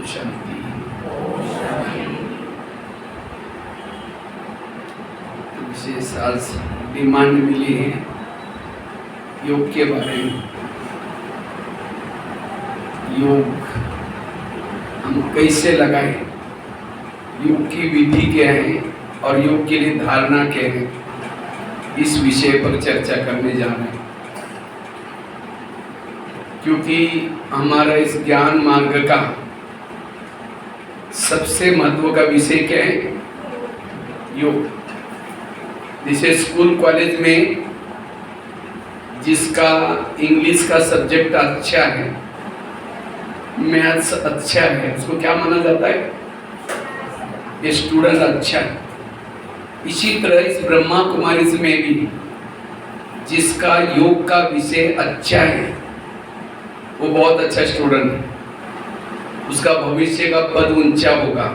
शांति। विशेष आज डिमांड मिली है योग के बारे में। योग हम कैसे लगाएं, योग की विधि क्या है और योग के लिए धारणा क्या है, इस विषय पर चर्चा करने जा रहे हैं। क्योंकि हमारा इस ज्ञान मार्ग का सबसे महत्व का विषय क्या है? योग। जैसे स्कूल कॉलेज में जिसका इंग्लिश का सब्जेक्ट अच्छा है, मैथ्स अच्छा है, उसको क्या माना जाता है? ये स्टूडेंट अच्छा है। इसी तरह इस ब्रह्मा कुमारी में भी जिसका योग का विषय अच्छा है, वो बहुत अच्छा स्टूडेंट है, उसका भविष्य का पद ऊंचा होगा,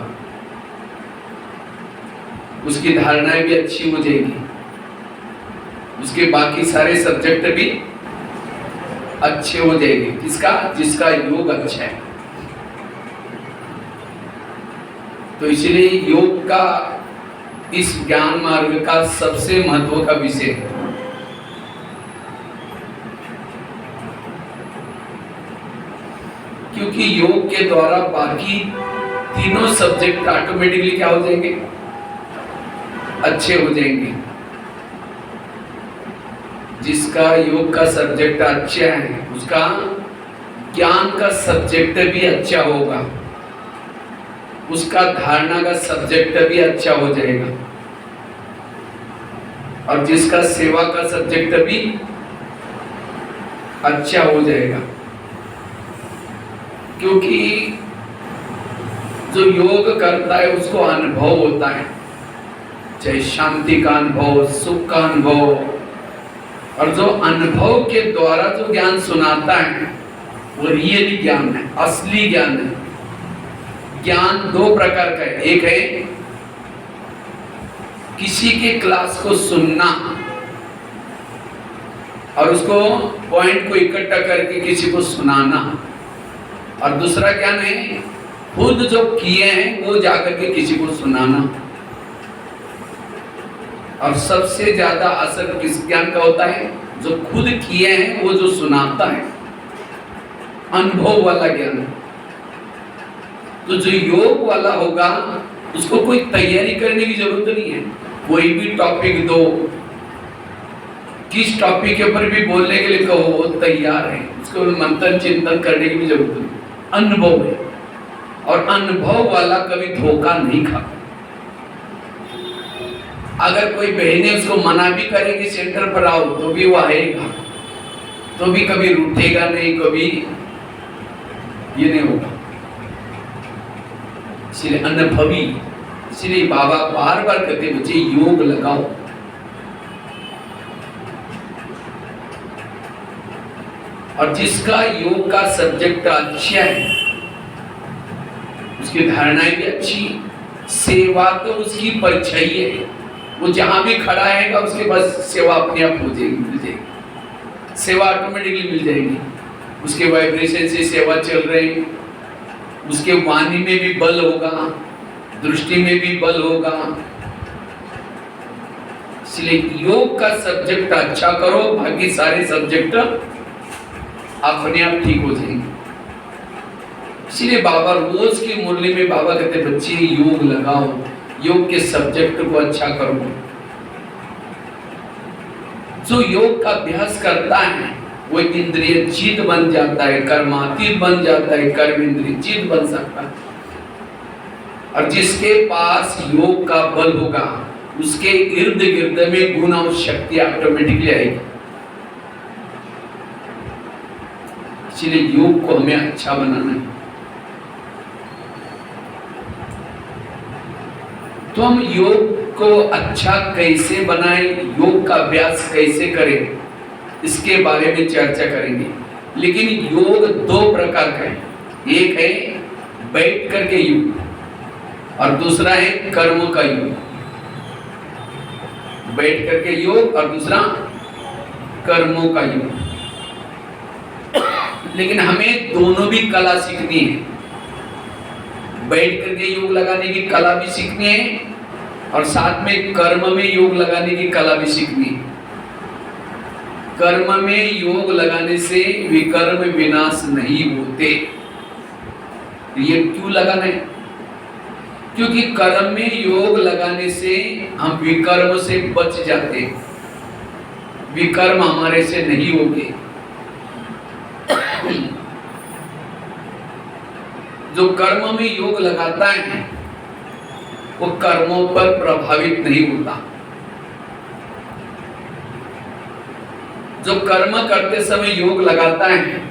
उसकी धारणाएं भी अच्छी हो जाएगी, उसके बाकी सारे सब्जेक्ट भी अच्छे हो जाएंगे। किसका? जिसका योग अच्छा है। तो इसलिए योग का इस ज्ञान मार्ग का सबसे महत्व का विषय है। क्योंकि योग के द्वारा बाकी तीनों सब्जेक्ट ऑटोमेटिकली क्या हो जाएंगे? अच्छे हो जाएंगे। जिसका योग का सब्जेक्ट अच्छा है, उसका ज्ञान का सब्जेक्ट भी अच्छा होगा, उसका धारणा का सब्जेक्ट भी अच्छा हो जाएगा, और जिसका सेवा का सब्जेक्ट भी अच्छा हो जाएगा। क्योंकि जो योग करता है उसको अनुभव होता है, चाहे शांति का अनुभव, सुख का अनुभव, और जो अनुभव के द्वारा जो ज्ञान सुनाता है वो रियली ज्ञान है, असली ज्ञान है। ज्ञान दो प्रकार का है। एक है किसी के क्लास को सुनना और उसको पॉइंट को इकट्ठा करके किसी को सुनाना, और दूसरा ज्ञान है खुद जो किए हैं वो जाकर के किसी को सुनाना। और सबसे ज्यादा असर किस ज्ञान का होता है? जो खुद किए हैं वो जो सुनाता है, अनुभव वाला ज्ञान। तो जो योग वाला होगा उसको कोई तैयारी करने की जरूरत नहीं है। कोई भी टॉपिक दो, किस टॉपिक के ऊपर भी बोलने के लिए कहो, वो तैयार है। उसको मंथन चिंतन करने की भी जरूरत नहीं, अनुभव है। और अनुभव वाला कभी धोखा नहीं खाता। अगर कोई बहनें उसको मना भी करेगी सेंटर पर आओ, तो भी वो आएगा, तो भी कभी रूठेगा नहीं, कभी ये नहीं होगा। इसलिए अनुभवी, इसलिए बाबा बार बार कहते बच्चे योग लगाओ। और जिसका योग का सब्जेक्ट अच्छा है, उसकी धारणाएं भी अच्छी, सेवा तो उसकी परछाई है। वो जहां भी खड़ा रहेगा उसके पास सेवा अपने आप हो जाएगी, मिल जाएगी, सेवा ऑटोमेटिकली मिल जाएगी। उसके वाइब्रेशन से सेवा चल रही, उसके वाणी में भी बल होगा, दृष्टि में भी बल होगा। इसलिए योग का सब्जेक्ट अच्छा करो, बाकी सारे सब्जेक्ट अपने आप ठीक हो जाएंगे। इसलिए बाबा रोज की मुरली में बाबा कहते बच्चे योग लगाओ, योग के सब्जेक्ट को अच्छा करो। जो योग का अभ्यास करता है वो इंद्रिय जीत बन जाता है, कर्मातीत बन जाता है, कर्म इंद्रिय जीत बन सकता है। और जिसके पास योग का बल होगा उसके इर्द गिर्द में गुण और शक्ति ऑटोमेटिकली आएगी। इसलिए योग को हमें अच्छा बनाना है। तो हम योग को अच्छा कैसे बनाएं, योग का अभ्यास कैसे करें, इसके बारे में चर्चा करेंगे। लेकिन योग दो प्रकार का है। एक है बैठ करके योग और दूसरा है कर्म का योग। बैठ करके योग और दूसरा कर्मों का योग। लेकिन हमें दोनों भी कला सीखनी है। बैठ करके योग लगाने की कला भी सीखनी है और साथ में कर्म में योग लगाने की कला भी सीखनी है। कर्म में योग लगाने से विकर्म विनाश नहीं होते। ये क्यों लगाना है? क्योंकि कर्म में योग लगाने से हम विकर्म से बच जाते हैं, विकर्म हमारे से नहीं होंगे। जो कर्म में योग लगाता है वो कर्मों पर प्रभावित नहीं होता। जो कर्म करते समय योग लगाता है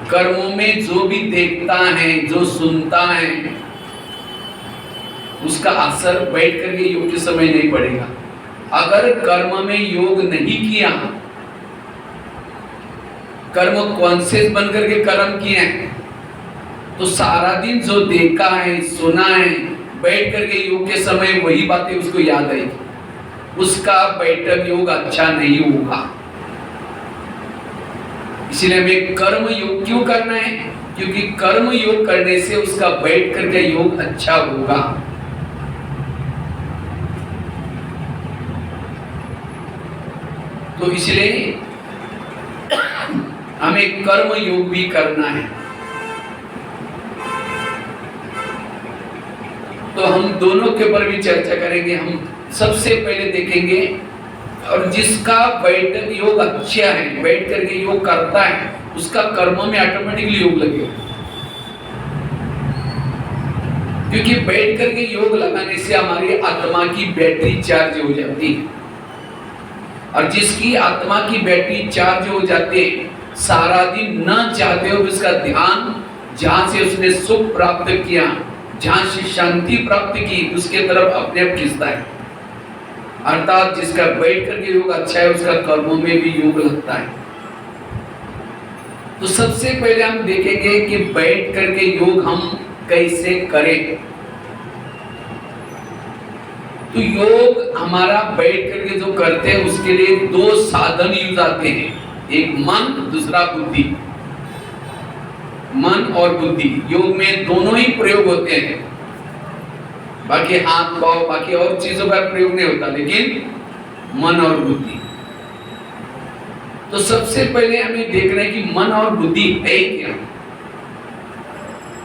कर्मों में जो भी देखता है, जो सुनता है, उसका असर बैठ करके योग के समय नहीं पड़ेगा। अगर कर्म में योग नहीं किया, कर्म कॉन्शियस बन करके कर्म किए हैं, तो सारा दिन जो देखा है, सुना है, बैठ करके योग के समय वही बातें उसको याद आएगी, उसका बैठक योग अच्छा नहीं होगा। इसलिए हमें कर्म योग क्यों करना है? क्योंकि कर्म योग करने से उसका बैठ करके योग अच्छा होगा। तो इसलिए हमें कर्म योग भी करना है। तो हम दोनों के ऊपर भी चर्चा करेंगे। हम सबसे पहले देखेंगे, और जिसका बैठक योग अच्छा है, बैठ करके योग करता है, उसका कर्म में ऑटोमेटिकली योग लगेगा। क्योंकि बैठ करके योग लगाने से हमारी आत्मा की बैटरी चार्ज हो जाती है, और जिसकी आत्मा की बैटरी चार्ज हो जाती है, सारा दिन न चाहते हुए उसका ध्यान जहां से उसने सुख प्राप्त किया, जहां से शांति प्राप्त की, उसके तरफ अपने आप खिंचता है। अर्थात जिसका बैठ करके योग अच्छा है, उसका कर्मों में भी योग लगता है। तो सबसे पहले हम देखेंगे कि बैठ करके योग हम कैसे करें। तो योग हमारा बैठ करके जो करते हैं, उसके लिए दो साधन यूज आते हैं, एक मन, दूसरा बुद्धि। मन और बुद्धि योग में दोनों ही प्रयोग होते हैं। बाकी हाथ पांव बाकी और चीजों का प्रयोग नहीं होता, लेकिन मन और बुद्धि। तो सबसे पहले हमें देखना है कि मन और बुद्धि है क्या।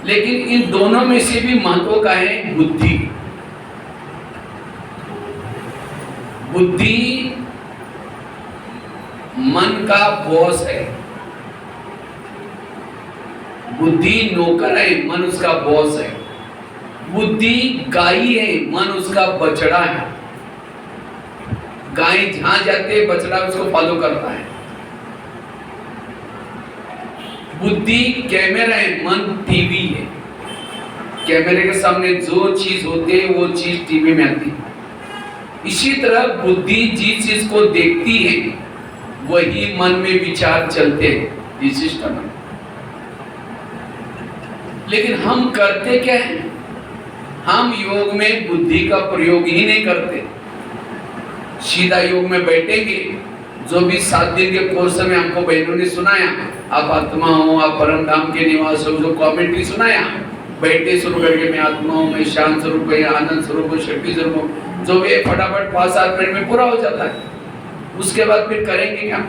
लेकिन इन दोनों में से भी महत्व का है बुद्धि। बुद्धि मन का बॉस है, बुद्धि नौकर है, मन उसका बॉस है। बुद्धि गाय है, मन उसका बछड़ा है। गाय जहां जाते है, बछड़ा उसको फॉलो करता है। बुद्धि कैमरा है, मन टीवी है। कैमरे के सामने जो चीज होती है वो चीज टीवी में आती है। इसी तरह बुद्धि जिस चीज को देखती है वही मन में विचार चलते हैं। ये सिस्टम है। लेकिन हम करते क्या है? हम योग में बुद्धि का प्रयोग ही नहीं करते। सीधा योग में बैठेंगे, जो भी 7 दिन के कोर्स में हमको बहनों ने सुनाया, आप आत्मा हो, आप परम धाम के निवास हो, जो कमेंट्री सुनाया, बैठे शुरू करके मैं आत्मा हूं, मैं शांत स्वरूप हूं, आनंद स्वरूप हूं, शक्ति स्वरूप हूं, जो वे फटाफट 5-7 मिनट में पूरा हो जाता है। उसके बाद फिर करेंगे क्या?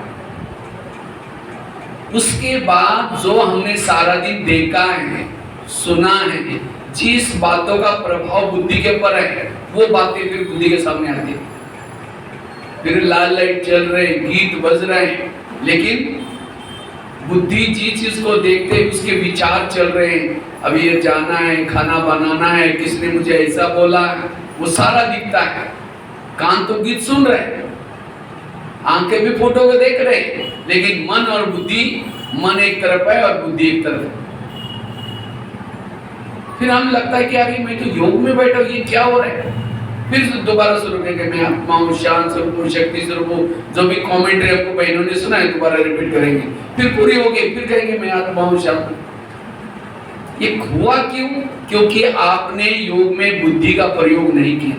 उसके बाद जो हमने सारा दिन देखा है, सुना है, जिस बातों का प्रभाव बुद्धि के ऊपर है, वो बातें फिर बुद्धि के सामने आती है। फिर लाल लाइट चल रहे, गीत बज रहे हैं, लेकिन बुद्धि जिस चीज को देखते हैं उसके विचार चल रहे हैं। अभी ये जाना है, खाना बनाना है, किसने मुझे ऐसा बोला है, वो सारा दिखता है। कान तो गीत सुन रहे हैं, आंखें भी फोटो को देख रहे हैं, लेकिन मन और बुद्धि, मन एक तरफ है और बुद्धि एक तरफ है। फिर हमें लगता है कि अभी मैं तो योग में बैठा हूं, ये क्या हो रहा है? फिर दोबारा शुरू करेंगे, मैं आत्मा हूं, शांत स्वरूप हूं, शक्ति स्वरूप हूं, जो भी कमेंट्री आपको बहनों ने सुना है दोबारा रिपीट करेंगे। फिर पूरी हो गई, फिर कहेंगे मैं आत्मा हूं, शांत हूं। ये हुआ क्यों? क्योंकि आपने योग में बुद्धि का प्रयोग नहीं किया।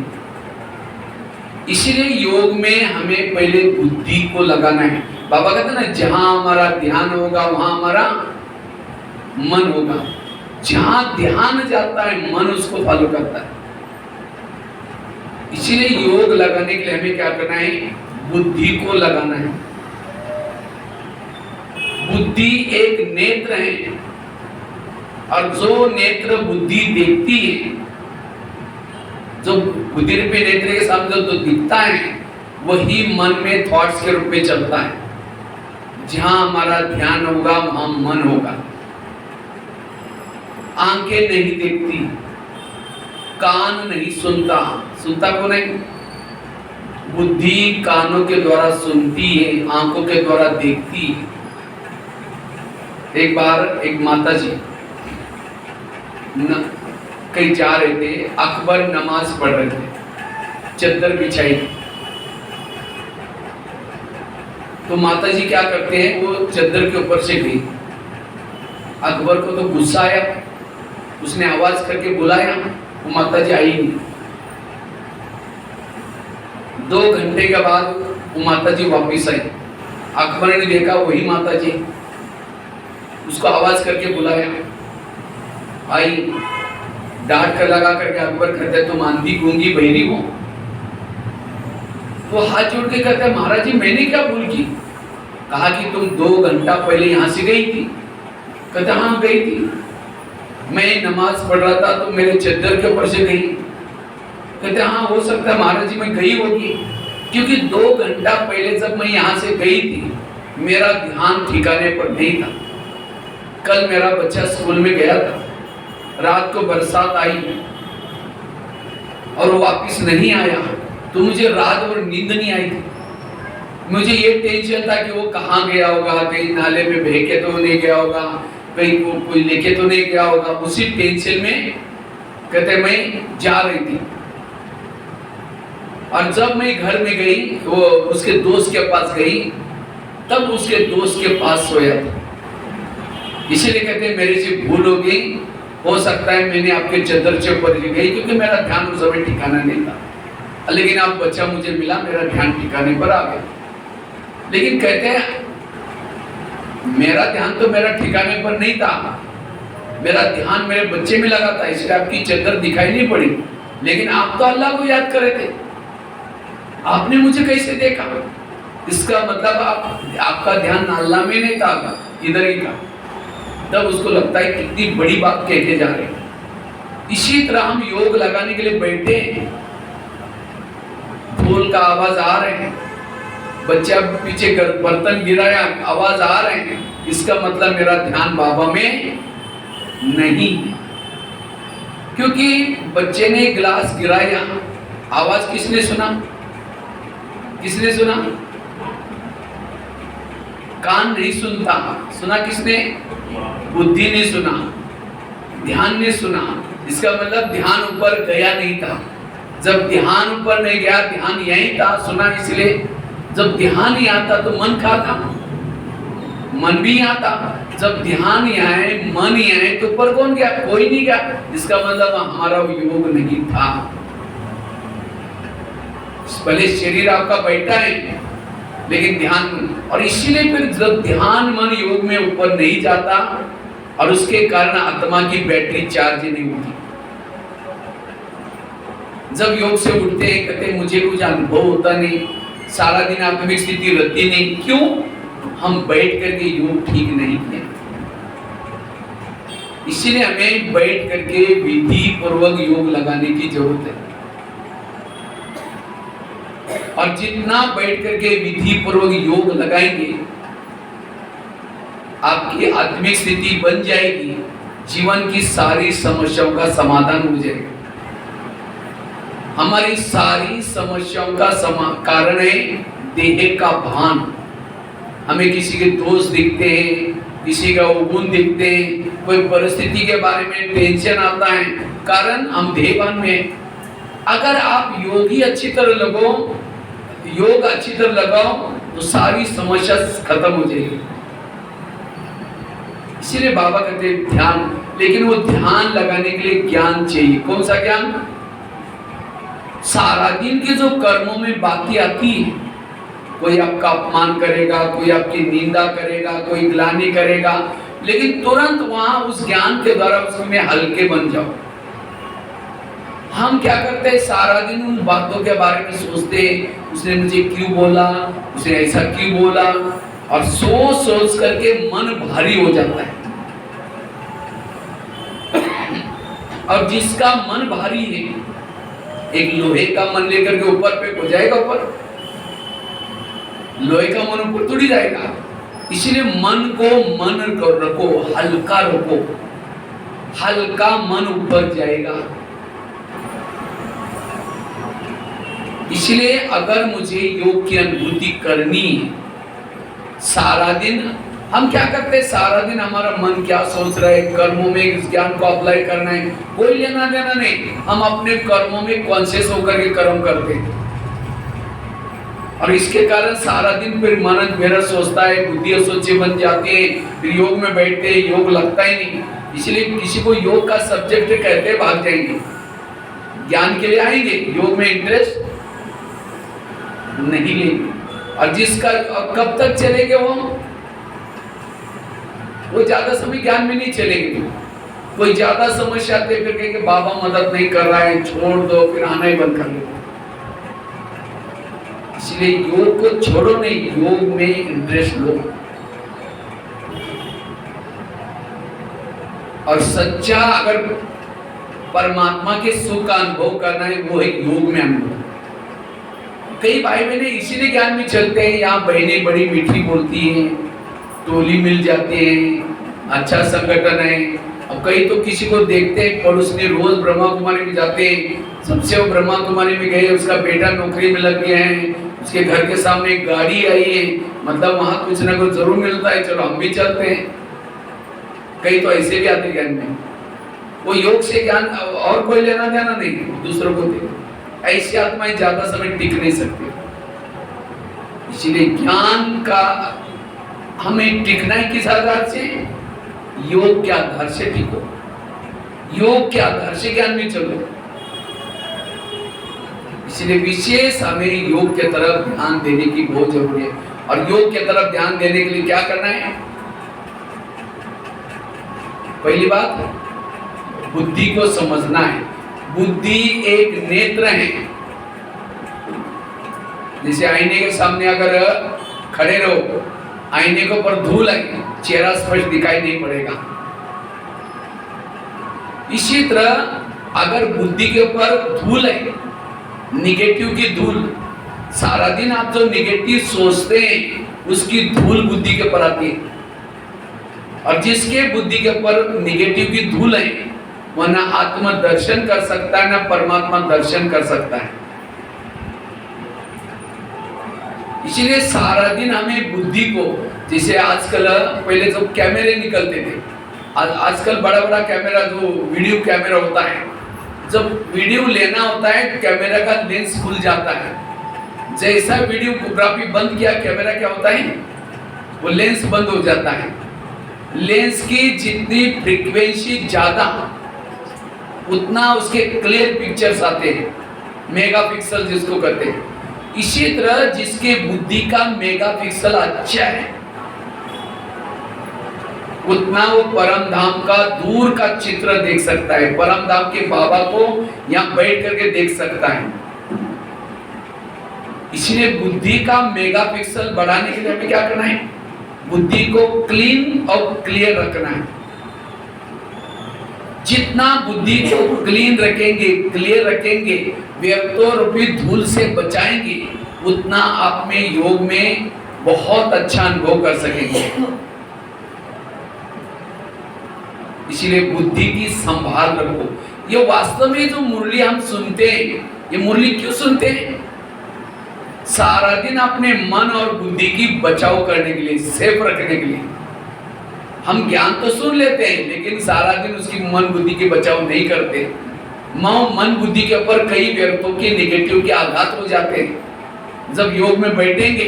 इसलिए योग में हमें पहले बुद्धि को लगाना है। बाबा कहते हैं ना, जहां हमारा ध्यान होगा वहां हमारा मन होगा। जहां ध्यान जाता है मन उसको फॉलो करता है। इसीलिए योग लगाने के लिए हमें क्या करना है, बुद्धि को लगाना है। बुद्धि एक नेत्र है, और जो नेत्र बुद्धि देखती है, जो बुद्धि रूपी नेत्र के सामने जो दिखता है, वही मन में थॉट्स के रूप में चलता है। जहां हमारा ध्यान होगा वहां मन होगा। आंखें नहीं देखती, कान नहीं सुनता, सुनता कौन है? बुद्धि कानों के द्वारा सुनती है, आंखों के द्वारा देखती है। एक बार एक माता जी कहीं जा रहे थे, अकबर नमाज पढ़ रहे थे, चद्दर बिछाई थी। तो माता जी क्या करते हैं, वो चद्दर के ऊपर से गई। अकबर को तो गुस्सा आया, उसने आवाज करके बुलाया, वो माता जी आई नहीं। 2 घंटे के बाद वो माता जी वापिस आई। अकबर ने देखा वही माता जी, उसको आवाज करके बुलाया, आई। डांट कर लगा करके अकबर कहते तुम अंधी गूंगी बहरी हो। तो हाथ जोड़ के कहते हैं महाराज जी मैंने क्या भूल की? कहा कि तुम 2 घंटा पहले यहां से गई थी। कहते हाँ गई थी, मैं नमाज पढ़ रहा था तो मेरे चद्दर के ऊपर से गई। कहते हाँ हो सकता है महाराज जी मैं गई होगी, क्योंकि 2 घंटा पहले जब मैं यहाँ से गई थी मेरा ध्यान ठिकाने पर नहीं था। कल मेरा बच्चा स्कूल में गया था, रात को बरसात आई और वो वापिस नहीं आया, तो मुझे रात भर नींद नहीं आई थी। मुझे ये टेंशन था कि वो कहाँ गया होगा, कहीं नाले में बह के तो नहीं गया होगा, कहीं कोई लेके तो नहीं गया होगा। उसी टेंशन में कहते मैं जा रही थी, और जब मैं घर में गई वो उसके दोस्त के पास गई, तब उसके दोस्त के पास सोया था। इसीलिए कहते हैं मेरे से भूल हो गई, हो सकता है मैंने आपके चद्दर से ऊपर गई, क्योंकि मेरा ध्यान उस समय ठिकाना नहीं था। लेकिन आप बच्चा मुझे मिला, मेरा ध्यान ठिकाने पर आ गया। लेकिन कहते हैं मेरा ध्यान तो मेरा ठिकाने पर नहीं था, मेरा ध्यान मेरे बच्चे में लगा था, इसलिए आपकी चद्दर दिखाई नहीं पड़ी। लेकिन आप तो अल्लाह को याद करे थे, आपने मुझे कैसे देखा? इसका मतलब आपका ध्यान अल्लाह में नहीं था, इधर ही था। तब उसको लगता है कितनी बड़ी बात कहते जा रहे हैं। इसी तरह हम योग लगाने के लिए बैठे हैं, फूल का आवाज आ रहे हैं, बच्चा पीछे बर्तन गिराया आवाज आ रहे हैं, इसका मतलब मेरा ध्यान बाबा में नहीं है। क्योंकि बच्चे ने गिलास गिराया, आवाज किसने सुना? किसने सुना? कान नहीं सुनता, सुना किसने? बुद्धि ने सुना, ध्यान ने सुना। इसका मतलब ध्यान ऊपर गया नहीं था। जब ध्यान ऊपर नहीं गया, ध्यान यहीं था, सुना इसलिए। जब ध्यान ही आता तो मन कहाँ था? मन भी यहाँ था। जब ध्यान ही आए, मन ही आए, तो ऊपर कौन गया? कोई नहीं गया। इसका मतलब हमारा योग नहीं था। भले शरीर आपका बैठा है, लेकिन ध्यान, और इसीलिए फिर जब ध्यान मन योग में ऊपर नहीं जाता, और उसके कारण आत्मा की बैटरी चार्ज नहीं होती। जब योग से उठते हैं कहते हैं मुझे कुछ अनुभव होता नहीं, सारा दिन आत्मिक स्थिति रहती नहीं। क्यों? हम बैठ करके योग ठीक नहीं किया। इसीलिए हमें बैठ करके विधि पूर्वक योग लगाने की जरूरत है। और जितना बैठ करके विधि पूर्वक योग लगाएंगे, आपकी आत्मिक स्थिति बन जाएगी, जीवन की सारी समस्याओं का समाधान हो जाएगा। हमारी सारी समस्याओं का कारण है देह का भान। हमें किसी के दोष दिखते हैं, किसी का अवगुण दिखते हैं, कोई परिस्थिति के बारे में टेंशन आता है, कारण हम देहभान में। अगर आप योगी अच्छी तरह लगो, योग अच्छी तरह लगाओ, तो सारी समस्या खत्म हो जाएगी। इसीलिए बाबा कहते हैं ध्यान, लेकिन वो ध्यान लगाने के लिए ज्ञान चाहिए। कौन सा ज्ञान? सारा दिन के जो कर्मों में बाकी आती है, कोई आपका अपमान करेगा, कोई आपकी निंदा करेगा, कोई ग्लानि करेगा, लेकिन तुरंत वहां उस ज्ञान के द्वारा उसमें हल्के बन जाओ। हम क्या करते हैं, सारा दिन उन बातों के बारे में सोचते हैं, उसने मुझे क्यों बोला, उसने ऐसा क्यों बोला, और सोच सोच करके मन भारी हो जाता है। और जिसका मन भारी है, एक लोहे का मन लेकर के ऊपर पे हो जाएगा, ऊपर लोहे का मन ऊपर थोड़ी जाएगा। इसलिए मन को रखो, हल्का रखो, हल्का मन ऊपर जाएगा। इसलिए अगर मुझे योग की अनुभूति करनी है, सारा दिन हम क्या करते हैं, सारा दिन हमारा मन क्या सोच रहा है, कर्मों में इस ज्ञान को अप्लाई करना है, कोई लेना देना नहीं। हम अपने कर्मों में कॉन्शियस होकर के कर्म करते हैं, और इसके कारण सारा दिन फिर मन मेरा सोचता है, बुद्धि सोचे बन जाती है, फिर योग में बैठते हैं, योग लगता ही नहीं। इसलिए किसी को योग का सब्जेक्ट कहते भाग जाएंगे, ज्ञान के लिए आएंगे, योग में इंटरेस्ट नहीं लेंगे। और जिसका कब तक चलेंगे वो ज्यादा समय ज्ञान में नहीं चलेंगे। कोई ज्यादा समस्या आते फिर कहेंगे बाबा मदद नहीं कर रहा है, छोड़ दो, फिर आना ही बंद कर दो। इसलिए योग को छोड़ो नहीं, योग में इंटरेस्ट लो। और सच्चा अगर परमात्मा के सुख का अनुभव करना है, वो है योग में अनुभव। कई भाई बहने इसीलिए ज्ञान में चलते हैं, यहाँ बहनें बड़ी मीठी बोलती हैं, टोली मिल जाती है, अच्छा संगठन है। अब कई तो किसी को देखते हैं, पड़ोस में रोज ब्रह्मा कुमारी में जाते हैं, सबसे वो ब्रह्मा कुमारी में गए, उसका बेटा नौकरी में लग गया है, उसके घर के सामने एक गाड़ी आई है, मतलब वहां कुछ ना कुछ जरूर मिलता है, चलो हम भी चलते हैं। कई तो ऐसे भी आते ज्ञान में, वो योग से ज्ञान और कोई लेना देना नहीं, दूसरों को दे। ऐसी आत्माएं ज्यादा समय टिक नहीं सकती। इसलिए ज्ञान का हमें टिकना है किस आधार से, योग के आधार से टिको, योग के आधार से ज्ञान में चलो। इसलिए विशेष हमें योग के तरफ ध्यान देने की बहुत जरूरी है। और योग के तरफ ध्यान देने के लिए क्या करना है, पहली बात बुद्धि को समझना है। बुद्धि एक नेत्र है, जैसे आईने के सामने अगर खड़े रहो, आईने के ऊपर धूल है, चेहरा स्पष्ट दिखाई नहीं पड़ेगा। इसी तरह अगर बुद्धि के ऊपर धूल है, निगेटिव की धूल, सारा दिन आप जो निगेटिव सोचते हैं उसकी धूल बुद्धि के ऊपर आती है। और जिसके बुद्धि के ऊपर निगेटिव की धूल है, वह ना आत्म दर्शन कर सकता है, ना परमात्मा दर्शन कर सकता है। इसीलिए सारा दिन हमें बुद्धि को, जैसे आजकल पहले जो कैमरे निकलते थे, आजकल बड़ा बड़ा कैमरा जो वीडियो कैमरा होता है, जब वीडियो लेना होता है कैमरा का लेंस खुल जाता है। जैसा वीडियोग्राफी बंद किया कैमरा, क्या होता है, वो लेंस बंद हो जाता है। लेंस की जितनी फ्रीक्वेंसी ज्यादा, उतना उसके क्लियर पिक्चर्स आते हैं, मेगापिक्सल जिसको कहते हैं। इसी तरह जिसके बुद्धि का मेगापिक्सल अच्छा है, उतना वो परम धाम का दूर का चित्र देख सकता है, परम धाम के बाबा को यहाँ बैठ करके देख सकता है। इसलिए बुद्धि का मेगापिक्सल बढ़ाने के लिए हमें क्या करना है, बुद्धि को क्लीन और क्लियर रखना है। जितना बुद्धि को क्लीन रखेंगे, क्लियर रखेंगे, व्यर्थों रूपी धूल से बचाएंगे, उतना आप में योग में बहुत अच्छा अनुभव कर सकेंगे। इसीलिए बुद्धि की संभाल रखो। ये वास्तव में जो मुरली हम सुनते हैं, ये मुरली क्यों सुनते हैं, सारा दिन अपने मन और बुद्धि की बचाव करने के लिए, सेफ रखने के लिए। हम ज्ञान तो सुन लेते हैं, लेकिन सारा दिन उसकी मन बुद्धि के बचाव नहीं करते। मन बुद्धि के ऊपर कई व्यर्थों के नेगेटिव के आघात हो जाते हैं। जब योग में बैठेंगे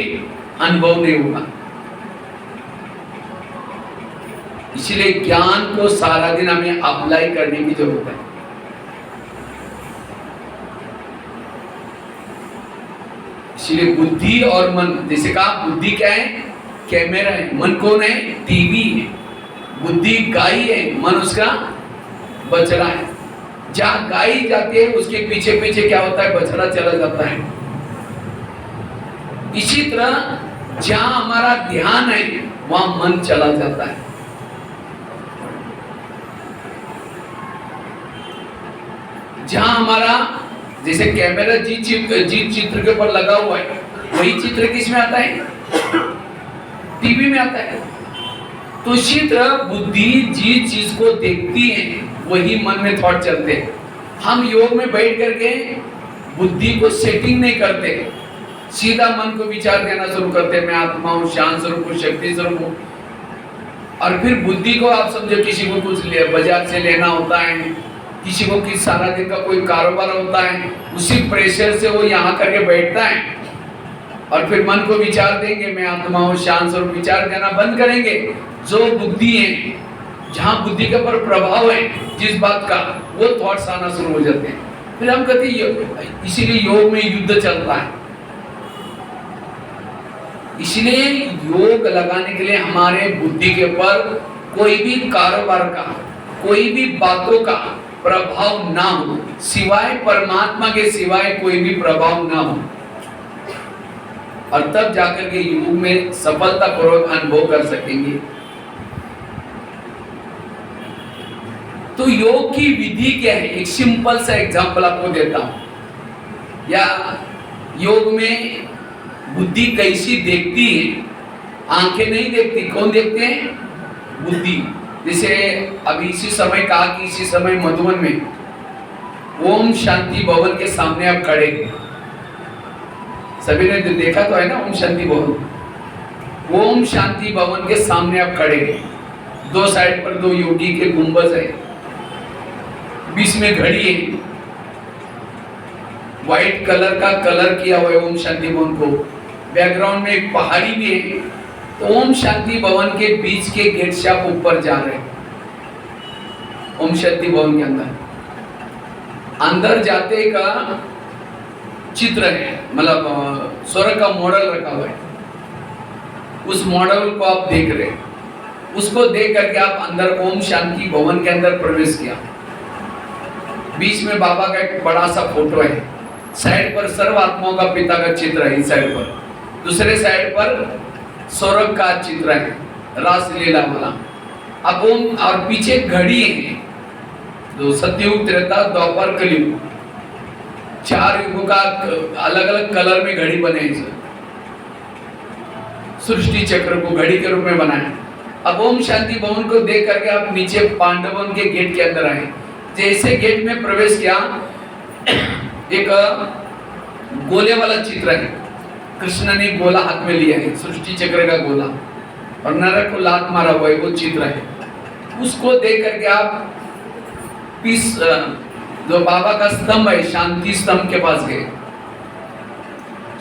अनुभव नहीं होगा। इसलिए ज्ञान को सारा दिन हमें अप्लाई करने की जरूरत है। इसलिए बुद्धि और मन, जैसे कहा बुद्धि क्या है, कैमरा है, मन कौन है, टीवी है। बुद्धि गाय है, मन उसका बछड़ा है। जहां गाय जाती है उसके पीछे पीछे क्या होता है, बछड़ा चला जाता है। इसी तरह जहां हमारा ध्यान है वहां मन चला जाता है। जहां हमारा जैसे कैमरा जिस चित्र के ऊपर लगा हुआ है वही चित्र किस में आता है, टीवी में आता है। तो इसी तरह बुद्धि जिस चीज को देखती है वही मन में थॉट चलते हैं। हम योग में बैठ करके बुद्धि को सेटिंग नहीं करते, सीधा मन को विचार देना शुरू करते हैं, मैं आत्मा हूं, शांत स्वरूप हूं, शक्ति स्वरूप हूं। और फिर बुद्धि को आप समझो किसी को कुछ बाजार से लेना होता है, किसी को किस सारा दिन का कोई कारोबार होता है, उसी प्रेशर से वो यहाँ करके बैठता है और फिर मन को विचार देंगे, मैं आत्मा हूं, शांत स्वरूप, विचार देना बंद करेंगे। जो बुद्धि है, जहां बुद्धि के ऊपर प्रभाव है जिस बात का, वो थॉट्स आना शुरू हो जाते हैं। फिर हम कहते हैं इसीलिए योग में युद्ध चलता है। इसलिए योग लगाने के लिए हमारे बुद्धि के ऊपर कोई भी कारोबार का, कोई भी बातों का प्रभाव ना हो, सिवाय परमात्मा के सिवाय कोई भी प्रभाव ना हो, और तब जाकर के योग में सफलतापूर्वक अनुभव कर सकेंगे। तो योग की विधि क्या है, एक सिंपल सा एग्जांपल आपको देता हूं। या योग में बुद्धि कैसी देखती है, आंखें नहीं देखती, कौन देखते हैं, बुद्धि। जैसे अभी इसी समय कहा कि इसी समय मधुबन में ओम शांति भवन के सामने आप खड़े, सभी ने देखा तो है ना ओम शांति भवन। ओम शांति भवन के सामने आप खड़े, दो साइड पर दो योगी के गुंबज है, बीच में घड़ी है, व्हाइट कलर का कलर किया हुआ है ओम शांति भवन को, बैकग्राउंड में एक पहाड़ी भी है। तो ओम शांति भवन के बीच के गेट से आप ऊपर जा रहे हैं, ओम शांति भवन के अंदर जाते का चित्र है, मतलब स्वर्ग का मॉडल रखा हुआ है। उस मॉडल को आप देख रहे हैं, उसको देख करके आप अंदर ओम शांति भवन के अंदर प्रवेश किया। बीच में बाबा का एक बड़ा सा फोटो है, साइड पर सर्व आत्माओं का पिता का चित्र है, इस साइड पर, दूसरे साइड पर स्वर्ग का चित्र है, रास लीला वाला। अब ओम, और पीछे घड़ी है, जो सतयुग, त्रेता, द्वापर, कलयुग, 4 युगों का अलग अलग कलर में घड़ी बने हैं। सृष्टि चक्र को घड़ी के रूप में बनाया। अब ओम शांति भवन को देख करके आप नीचे पांडवन के गेट के अंदर आए। जैसे गेट में प्रवेश किया, एक गोले वाला चित्र है, कृष्ण ने गोला हाथ में लिया है, सृष्टि चक्र का गोला, और नरक को लात मारा हुआ है, वो चित्र है। उसको देख करके आप पीस, जो बाबा का स्तंभ है, शांति स्तंभ के पास गए।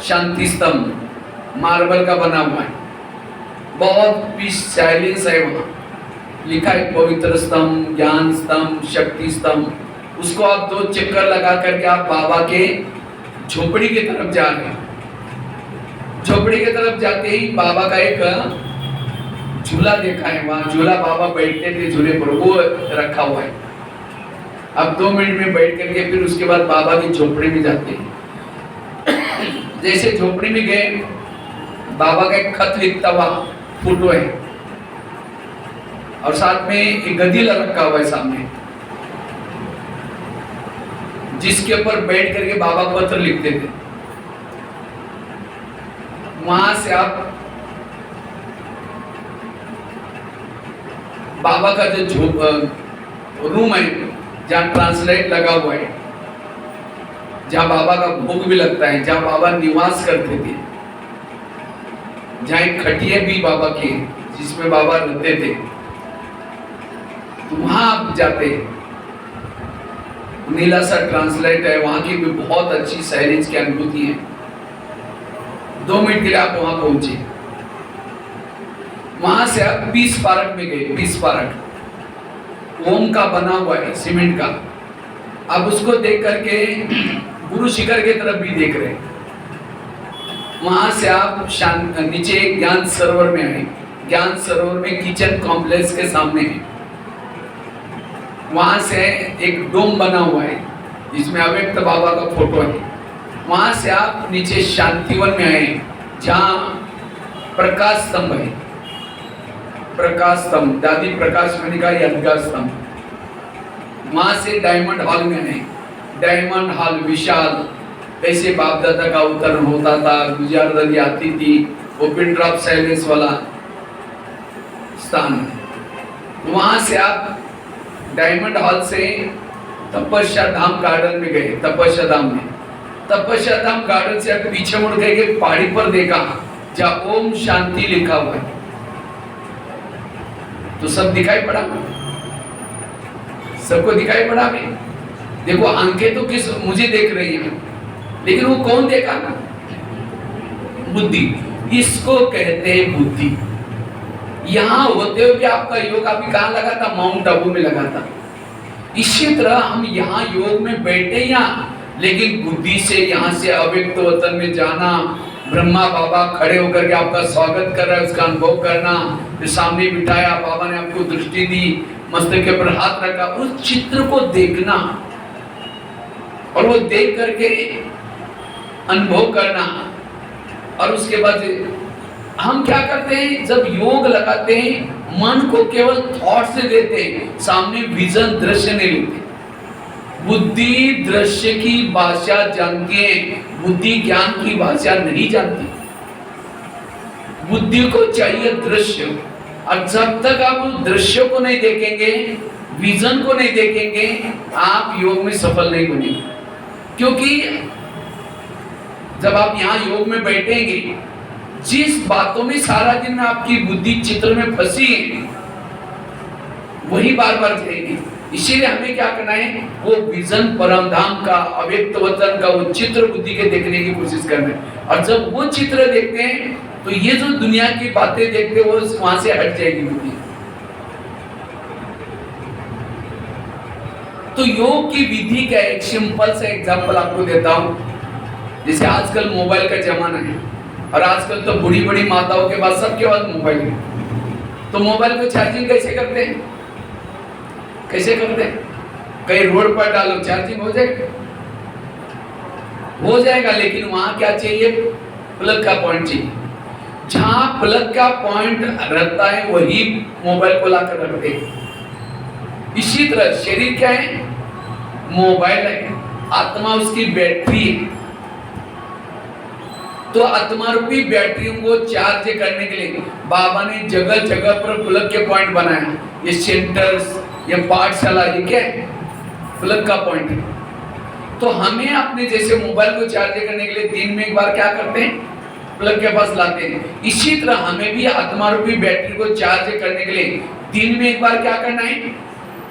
शांति स्तंभ मार्बल का बना हुआ है, बहुत पीस साइलेंस है, वहां लिखा है पवित्र स्तंभ, ज्ञान स्तंभ, शक्ति स्तंभ। उसको आप 2 चक्कर लगा करके आप बाबा के झोपड़ी की तरफ जा रहे हैं। झोपड़ी की तरफ जाते ही बाबा का एक झूला देखा है, वहां झूला बाबा बैठते थे, झूले पर वो रखा हुआ है। अब 2 मिनट में बैठ करके फिर उसके बाद बाबा की झोपड़ी में जाते हैं। जैसे झोपड़ी में गए, बाबा का एक खत लिखता हुआ फोटो है, और साथ में एक गदीला रखा हुआ है सामने, जिसके ऊपर बैठ करके बाबा पत्र लिखते थे। वहां से आप बाबा का जो रूम है, जहां ट्रांसलेट लगा हुआ है, जहां बाबा का भोग भी लगता है, जहां बाबा निवास करते थे, जहां एक खटिया भी बाबा की, जिसमें बाबा रहते थे, तो वहां आप जाते हैं। नीला सा ट्रांसलेट है, वहां की भी बहुत अच्छी साइलेंस की अनुभूति है। 2 मिनट के लिए आप वहां पहुंचे। वहां से आप पीस पार्क में गए। पीस पार्क ओम का बना हुआ है, सीमेंट का। अब उसको देख करके गुरु शिखर की तरफ भी देख रहे हैं। वहां से आप नीचे ज्ञान सरोवर में आए। ज्ञान सरोवर में किचन कॉम्प्लेक्स के सामने है, वहां से एक डोम बना हुआ है जिसमें अव्यक्त बाबा का फोटो है। वहां से आप नीचे शांतिवन में आए जहां प्रकाश स्तंभ है। प्रकाश स्तंभ, दादी प्रकाश मणि का यादगार स्तंभ। वहां से डायमंड हॉल में आए। डायमंड हॉल विशाल, कैसे बाप दादा का अवतरण होता था, गुजर नदी आती थी, वो पिन ड्रॉप साइलेंस वाला स्थान। वहां से आप डायमंड हॉल से तपस्या धाम गार्डन में गए। तपस्या धाम में, तपस्या धाम गार्डन से आप पीछे मुड़ गए कि पहाड़ी पर देखा जहां ओम शांति लिखा हुआ है। तो सब दिखाई पड़ा, सबको दिखाई पड़ा भी। देखो आंखें तो किस मुझे देख रही है, लेकिन वो कौन देखा? बुद्धि। इसको कहते हैं बुद्धि। यहां होते हुए आपका योग अभी कहां लगा था? माउंट आबू में लगा था। इसी तरह हम यहाँ योग में बैठे यहाँ, लेकिन बुद्धि से यहाँ से अव्यक्त वतन में जाना, ब्रह्मा बाबा खड़े होकर के आपका स्वागत कर रहा है, उसका अनुभव करना, फिर सामने बिठाया, बाबा ने आपको दृष्टि दी, मस्तक के ऊपर हाथ रखा, उस चित्र को देखना और वो देख करके अनुभव करना। और उसके बाद हम क्या करते हैं, जब योग लगाते हैं मन को केवल थॉट से देते हैं, सामने विजन दृश्य नहीं लेते। बुद्धि दृश्य की भाषा जानती है, बुद्धि ज्ञान की भाषा नहीं जानती। बुद्धि को चाहिए दृश्य, और जब तक आप उस दृश्य को नहीं देखेंगे, विजन को नहीं देखेंगे, आप योग में सफल नहीं बनेंगे। क्योंकि जब आप यहाँ योग में बैठेंगे, जिस बातों में सारा दिन आपकी बुद्धि चित्र में फंसी है, वही बार बार जाएगी। इसीलिए हमें क्या करना है, वो विजन परमधाम का, अव्यक्त वचन का, वो चित्र बुद्धि के देखने की कोशिश करना है। और जब वो चित्र देखते हैं, तो ये जो दुनिया की बातें देखते हैं, वो वहां से हट जाएगी बुद्धि। तो योग की विधि का एक सिंपल सा एग्जांपल आपको देता हूं। जैसे आजकल मोबाइल का जमाना है, और आजकल तो बड़ी बड़ी माताओं के पास, सबके पास मोबाइल है। तो मोबाइल को चार्जिंग कैसे करते हैं? कैसे करते हैं? कहीं रोड पर डालो, चार्जिंग हो जाएगा, हो जाएगा। लेकिन वहां क्या चाहिए? प्लग का पॉइंट चाहिए। जहां प्लग का पॉइंट रहता है, वही मोबाइल को लाकर रखते हैं। इसी तरह शरीर क्या है? मोबाइल है, आत्मा उसकी बैटरी है। तो आत्मा रूपी बैटरी को चार्ज करने के लिए बाबा ने जगह जगह पर प्लग के पॉइंट बनाया। ये सेंटर्स, ये पाठशाला, ये क्या है? प्लग का पॉइंट है। तो हमें अपने जैसे मोबाइल को चार्ज करने के लिए दिन में एक बार क्या करते हैं? प्लग के पास लाते हैं। इसी तरह हमें भी आत्मा रूपी बैटरी को चार्ज करने के लिए दिन में एक बार क्या करना है?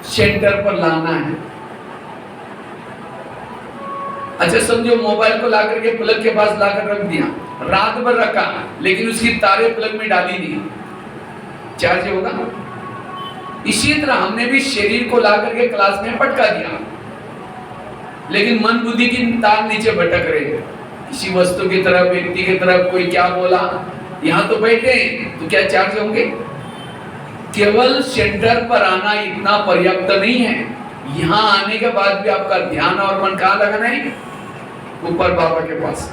सेंटर पर लाना है। अच्छा समझो, मोबाइल को लाकर के प्लग के पास लाकर रख दिया, रात भर रखा, लेकिन उसकी तारे प्लग में डाली नहीं, चार्ज होगा? इसी तरह हमने भी शरीर को लाकर के क्लास में पटका दिया, लेकिन मन बुद्धि की तार नीचे भटक रहे हैं, किसी वस्तु की तरफ, व्यक्ति की तरफ, कोई क्या बोला, यहाँ तो बैठे हैं, तो क्या चार्ज होंगे? केवल सेंटर पर आना इतना पर्याप्त नहीं है। यहाँ आने के बाद भी आपका ध्यान और मन कहाँ लगाना है? ऊपर बाबा के पास।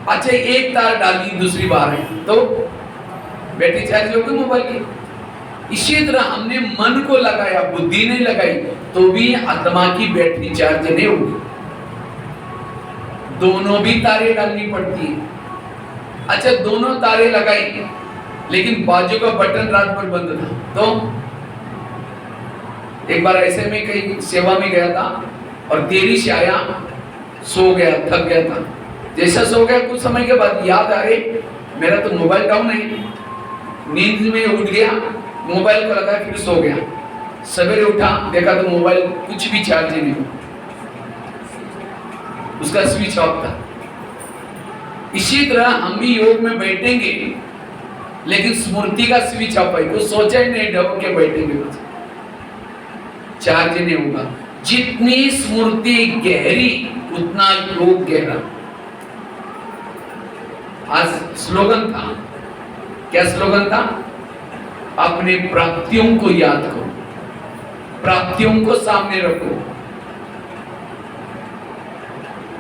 अच्छा एक तार डाली, दूसरी बार है, तो बैटरी चार्ज होगी मोबाइल की। इसी तरह हमने मन को लगाया, बुद्धि नहीं लगाई, तो भी आत्मा की बैटरी चार्ज नहीं होगी। दोनों भी तारे डालनी पड़ती है। अच्छा दोनों तारे लगाई, लेकिन बाजू का बटन रात भर बंद था। तो एक बार ऐसे में कहीं सेवा में गया था और देरी से आया, सो गया, थक गया था। जैसा सो गया, कुछ समय के बाद याद आ गई मेरा तो मोबाइल डाउन है। नींद में उठ गया, मोबाइल को लगा, फिर सो गया। सवेरे उठा, देखा तो मोबाइल कुछ भी चार्ज नहीं हुआ, उसका स्विच ऑफ था। इसी तरह हम भी योग में बैठेंगे, लेकिन स्मृति का स्विच ऑफ है, कुछ सोचा ही नहीं, ढक के बैठेंगे, चार्ज नहीं होगा। जितनी स्मृति गहरी, उतना योग गहरा। आज स्लोगन था, क्या स्लोगन था? अपने प्राप्तियों को याद करो, प्राप्तियों को सामने रखो।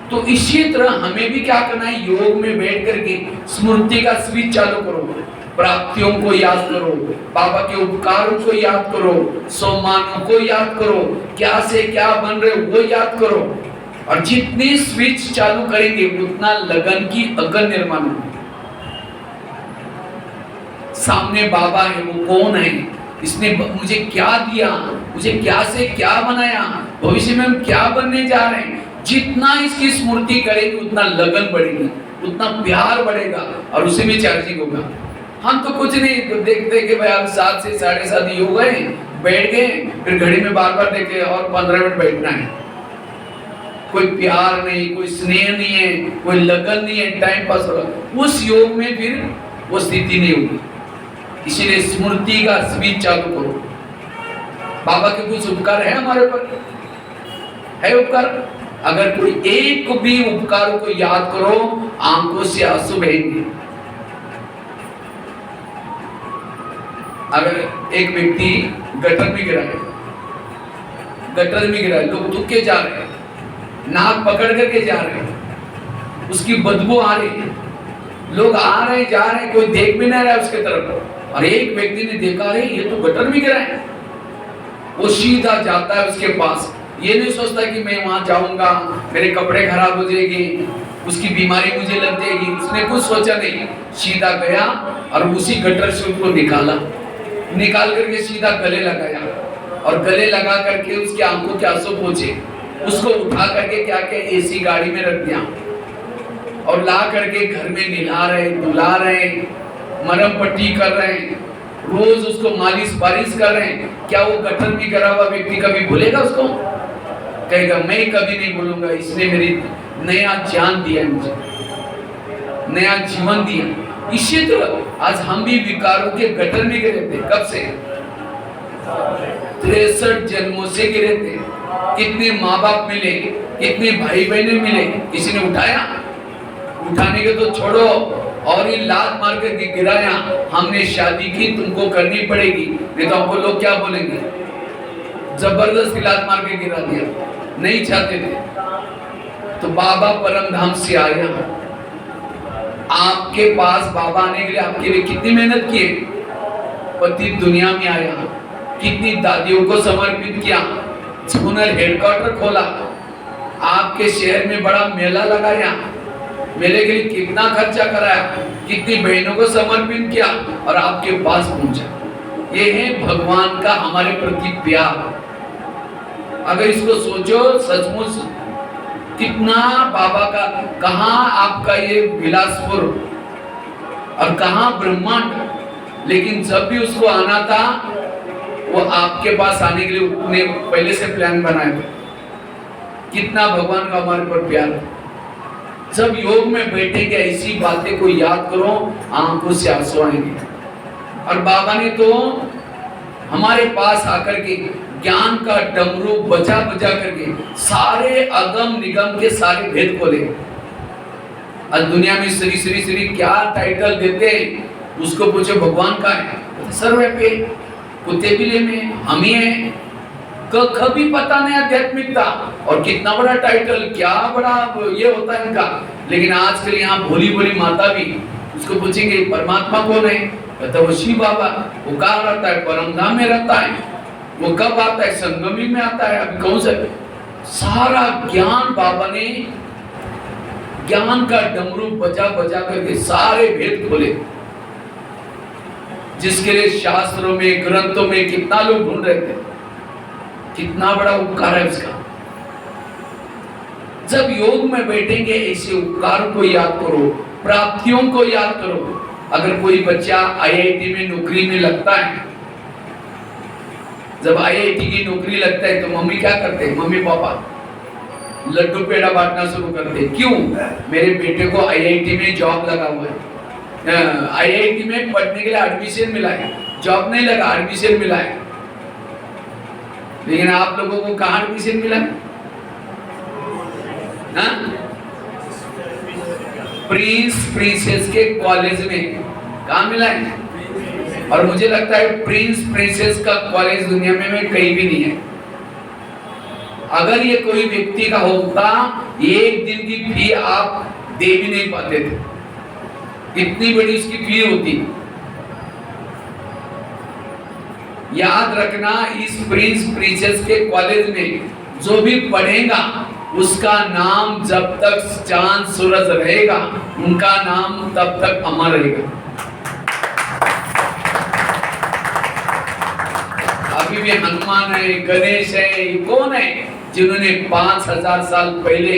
तो इसी तरह हमें भी क्या करना है, योग में बैठ करके स्मृति का स्विच चालू करो, प्राप्तियों को याद करो, बाबा के उपकारों को याद करो, सम्मानों को याद करो, क्या से क्या बन रहे वो याद करो। और जितने स्विच चालू करेंगे उतना लगन की अगन निर्माण होगी। सामने बाबा है, वो कौन है, इसने मुझे क्या दिया, मुझे क्या से क्या बनाया, भविष्य में हम क्या बनने जा रहे हैं। जितना इसकी स्मृति करेंगे उतना लगन बढ़ेगी, उतना प्यार बढ़ेगा और उसी में चार्जिंग होगा। हम तो कुछ नहीं, तो देखते कि भाई अब 7 से 7:30 हो गए, बैठ गए, फिर घड़ी में बार बार देखे और 15 मिनट बैठना है। कोई प्यार नहीं, कोई स्नेह नहीं है, कोई लगन नहीं है, टाइम पास हो रहा। उस योग में फिर वो स्थिति नहीं होगी। इसीलिए स्मृति का स्विच चालू करो। बाबा के कुछ उपकार है हमारे ऊपर, है उपकार। अगर कोई एक भी उपकारों को याद करो, आंखों से आंसू बहेंगे। अगर एक व्यक्ति गटर में गिरा है, गटर में गिरा है, लोग थूक के जा रहे हैं, नाक पकड़ करके जा रहे हैं, उसकी बदबू आ रही है, लोग आ रहे हैं जा रहे हैं, कोई देख भी नहीं रहा है उसके तरफ। और एक व्यक्ति ने देखा, अरे ये तो गटर में गिरा है, वो सीधा जाता है उसके पास। ये नहीं सोचता कि मैं वहां जाऊंगा, मेरे कपड़े खराब हो जाएगी, उसकी बीमारी मुझे लग जाएगी, उसने कुछ सोचा नहीं, सीधा गया और उसी गटर से उसको निकाला, निकाल करके सीधा गले लगाया और गले लगा करके उसकी आंखों के आंसू पोंछे, उसको उठा करके क्या क्या एसी गाड़ी में रख दिया और ला करके घर में नहला रहे, धुला रहे, मरहम पट्टी कर रहे हैं, रोज उसको मालिश बारिश कर रहे हैं। क्या वो गटर में गिरा हुआ व्यक्ति कभी भूलेगा उसको? कहेगा मैं कभी नहीं भूलूंगा, इसने मेरी नया जान दिया, मुझे नया जीवन दिया। इसी तरह आज हम भी विकारों के गटर में गिरे थे। कब से? 63 जन्मों से गिरे थे। कितने माँ बाप मिले, कितने भाई बहने मिले, किसी ने उठाया? उठाने के तो छोड़ो, और ये लात मार के गिराया, हमने शादी की, तुमको करनी पड़ेगी, नहीं तो हमको लोग क्या बोलेंगे। जबरदस्ती लात मार के गिरा दिया, नहीं चाहते थे। तो बाबा परम धाम से आया आपके पास। बाबा आने के लिए आपके लिए कितनी मेहनत की, पति दुनिया में आया, कितनी दादियों को समर्पित किया, झूनर हेडक्वार्टर खोला, आपके शहर में बड़ा मेला लगाया, मेले के लिए कितना खर्चा कराया, कितनी बहनों को समर्पित किया और आपके पास पहुंचा। ये है भगवान का हमारे प्रति प्यार। अगर इसको सोचो सचमुच कितना बाबा का, कहाँ आपका ये विलासपुर और कहाँ ब्रह्मांड। लेकिन जब भी उसको आना था वो आपके पास आने के लिए उसने पहले से प्लान बनाया था। कितना भगवान का हमारे पर प्यार है। जब योग में बैठेंगे ऐसी बातें को याद करो, आंखों से आंसू आएंगे। और बाबा ने तो हमारे पास आकर के ज्ञान का डमरू बजा बजा करके सारे अगम निगम के सारे भेद खोले। आज दुनिया में श्री श्री श्री क्या टाइटल देते हैं, उसको पूछो भगवान का है, सर्वव्यापी, कुत्ते बिल्ली में हम ही हैं, कभी पता नहीं आध्यात्मिकता। और कितना बड़ा टाइटल, क्या बड़ा ये होता है इनका। लेकिन आजकल यहाँ भोली भोली माता भी उसको पूछेंगे परमात्मा कौन है, कहता वो शिव बाबा। वो कहाँ रहता है? परमधाम में रहता है। वो कब आता है? संगमी में आता है। अभी कौन सा? सारा ज्ञान बाबा ने ज्ञान का डमरू बजा बजा करके सारे भेद खोले, जिसके लिए शास्त्रों में ग्रंथों में कितना लोग ढूंढ रहे थे। कितना बड़ा उपकार है उसका। जब योग में बैठेंगे ऐसे उपकार को याद करो, प्राप्तियों को याद करो। अगर कोई बच्चा आईआईटी में नौकरी में लगता है, जब आईआईटी की नौकरी लगता है तो मम्मी क्या करते हैं? मम्मी पापा लड्डू पेड़ा बांटना शुरू करते हैं। क्यों? मेरे बेटे को आईआईटी में जॉब लगा हुआ है, आईआईटी में पढ़ने के लिए एडमिशन मिला है, जॉब नहीं लगा, एडमिशन मिला है। लेकिन आप लोगों को कहाँ एडमिशन मिला? प्रिंस प्रिंसेस के कॉलेज में। कहाँ मिला है? और मुझे लगता है प्रिंस प्रिंसेस का कॉलेज दुनिया में कहीं भी नहीं है। अगर ये कोई व्यक्ति का होता, एक दिन की फी आप दे भी नहीं पाते थे, इतनी बड़ी उसकी फी होती। याद रखना, इस प्रिंस प्रिंसेस के कॉलेज में जो भी पढ़ेगा उसका नाम जब तक चांद सूरज रहेगा, उनका नाम तब तक अमर रहेगा। अभी भी हनुमान है, गणेश है, ये कौन है जिन्होंने 5000 साल पहले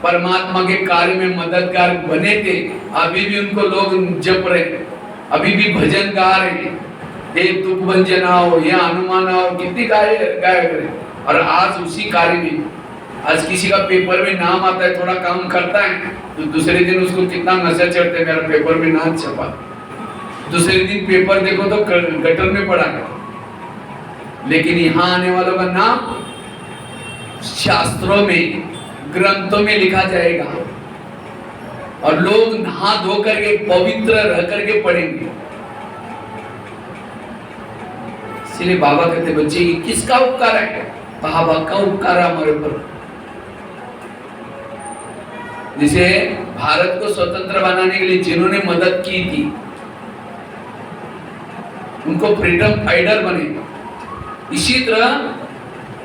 परमात्मा के कार्य में मददगार बने थे। अभी भी उनको लोग जप रहे, अभी भी भजन गा रहे, हे तुक भंजना हो या हनुमान हो, कितनी गाय करे। और आज उसी कार्य में, आज किसी का पेपर में नाम आता है, थोड़ा काम करता है तो दूसरे दिन उसको कितना नशा चढ़ता है, मेरा पेपर में नाम छपा। दूसरे दिन पेपर देखो तो गटर में पड़ा है। लेकिन यहाँ आने वालों का नाम शास्त्रों में, ग्रंथों में लिखा जाएगा और लोग नहा धो करके पवित्र रह करके पढ़ेंगे। इसलिए बाबा कहते बच्चे ये किसका उपकार है? बाबा का उपकार है हमारे ऊपर। जिसे भारत को स्वतंत्र बनाने के लिए जिन्होंने मदद की थी, उनको फ्रीडम फाइटर बने। इसी तरह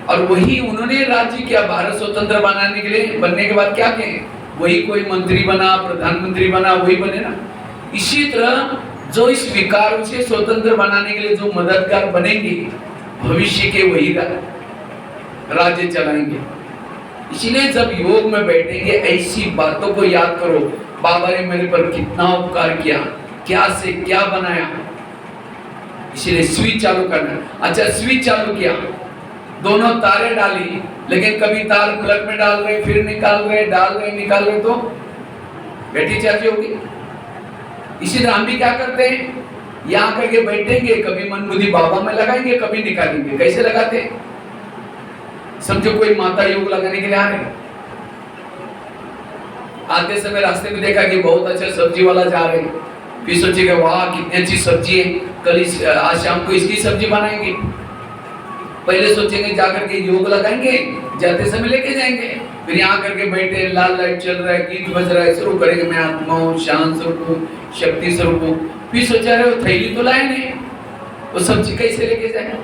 और वही उन्होंने राज्य किया। भारत स्वतंत्र बनाने के लिए, बनने के बाद क्या किए? वही कोई मंत्री बना, प्रधानमंत्री बना, वही बने ना। इसी तरह जो इस विकार से स्वतंत्र बनाने के लिए जो मददगार बनेंगे, भविष्य के वही राज्य चलाएंगे। इसलिए जब योग में बैठेंगे, ऐसी बातों को याद करो, बाबा ने मेरे पर कितना उपकार किया, क्या से क्या बनाया। इसलिए स्विच चालू करना। अच्छा, स्विच चालू किया, दोनों तारे डाली, लेकिन कभी तार प्लग में डाल रहे, फिर निकाल रहे, डाल रहे, निकाल रहे, तो बैटरी चार्ज होगी। इसी तरह हम भी क्या करते हैं, यहाँ करके बैठेंगे, कभी मन बुद्धि बाबा में लगाएंगे, कभी निकालेंगे। कैसे लगाते हैं? समझो कोई माता योग लगाने के लिए आ रहे, आते समय रास्ते में देखा कि बहुत अच्छा सब्जी वाला जा रहे, फिर सोचेगा वाह कितनी अच्छी सब्जी है, कल आज शाम को इसकी सब्जी बनाएंगे। पहले सोचेंगे जाकर के योग लगाएंगे, जाते समय लेके जाएंगे, फिर यहाँ करके बैठे, लाल लाइट चल रहा है, गीत बज रहा है, शुरू करेंगे मैं आत्मा हूँ, शांत स्वरूप हूँ, शक्ति स्वरूप हूँ। फिर सोचा रहे वो थैली तो लाए नहीं, वो सब्जी कैसे लेके जाए?